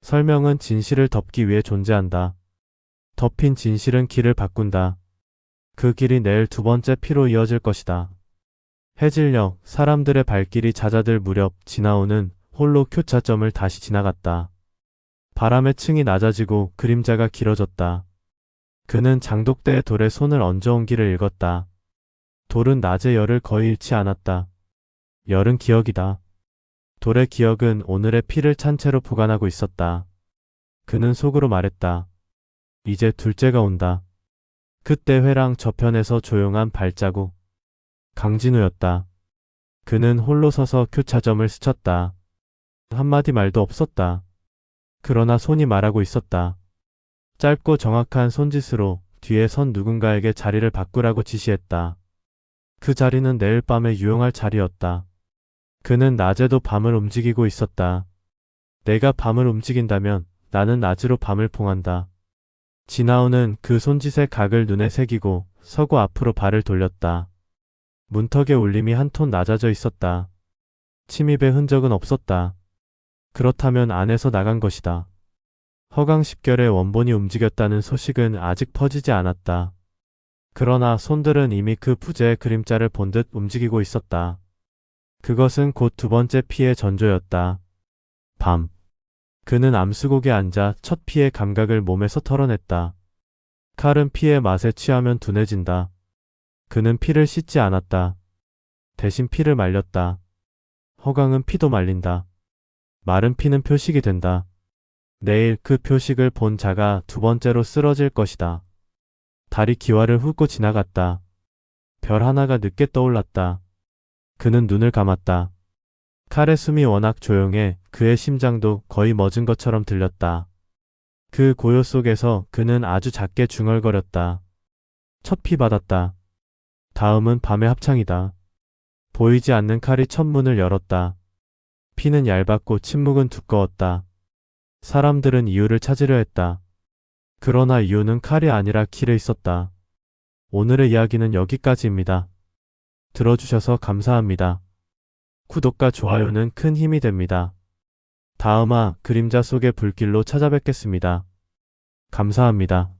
설명은 진실을 덮기 위해 존재한다. 덮인 진실은 길을 바꾼다. 그 길이 내일 두 번째 피로 이어질 것이다. 해질녘 사람들의 발길이 잦아들 무렵 지나오는 홀로 교차점을 다시 지나갔다. 바람의 층이 낮아지고 그림자가 길어졌다. 그는 장독대의 돌에 손을 얹어온 길을 읽었다. 돌은 낮의 열을 거의 잃지 않았다. 열은 기억이다. 돌의 기억은 오늘의 피를 찬 채로 보관하고 있었다. 그는 속으로 말했다. 이제 둘째가 온다. 그때 회랑 저편에서 조용한 발자국. 강진우였다. 그는 홀로 서서 교차점을 스쳤다. 한마디 말도 없었다. 그러나 손이 말하고 있었다. 짧고 정확한 손짓으로 뒤에 선 누군가에게 자리를 바꾸라고 지시했다. 그 자리는 내일 밤에 유용할 자리였다. 그는 낮에도 밤을 움직이고 있었다. 내가 밤을 움직인다면 나는 낮으로 밤을 봉한다. 진아오는 그 손짓의 각을 눈에 새기고 서고 앞으로 발을 돌렸다. 문턱의 울림이 한 톤 낮아져 있었다. 침입의 흔적은 없었다. 그렇다면 안에서 나간 것이다. 허강십결의 원본이 움직였다는 소식은 아직 퍼지지 않았다. 그러나 손들은 이미 그 부재의 그림자를 본 듯 움직이고 있었다. 그것은 곧 두 번째 피의 전조였다. 밤. 그는 암수곡에 앉아 첫 피의 감각을 몸에서 털어냈다. 칼은 피의 맛에 취하면 둔해진다. 그는 피를 씻지 않았다. 대신 피를 말렸다. 허강은 피도 말린다. 마른 피는 표식이 된다. 내일 그 표식을 본 자가 두 번째로 쓰러질 것이다. 달이 기와를 훑고 지나갔다. 별 하나가 늦게 떠올랐다. 그는 눈을 감았다. 칼의 숨이 워낙 조용해 그의 심장도 거의 멎은 것처럼 들렸다. 그 고요 속에서 그는 아주 작게 중얼거렸다. 첫 피 받았다. 다음은 밤의 합창이다. 보이지 않는 칼이 첫 문을 열었다. 피는 얇았고 침묵은 두꺼웠다. 사람들은 이유를 찾으려 했다. 그러나 이유는 칼이 아니라 길에 있었다. 오늘의 이야기는 여기까지입니다. 들어주셔서 감사합니다. 구독과 좋아요는 큰 힘이 됩니다. 다음화 그림자 속의 불길로 찾아뵙겠습니다. 감사합니다.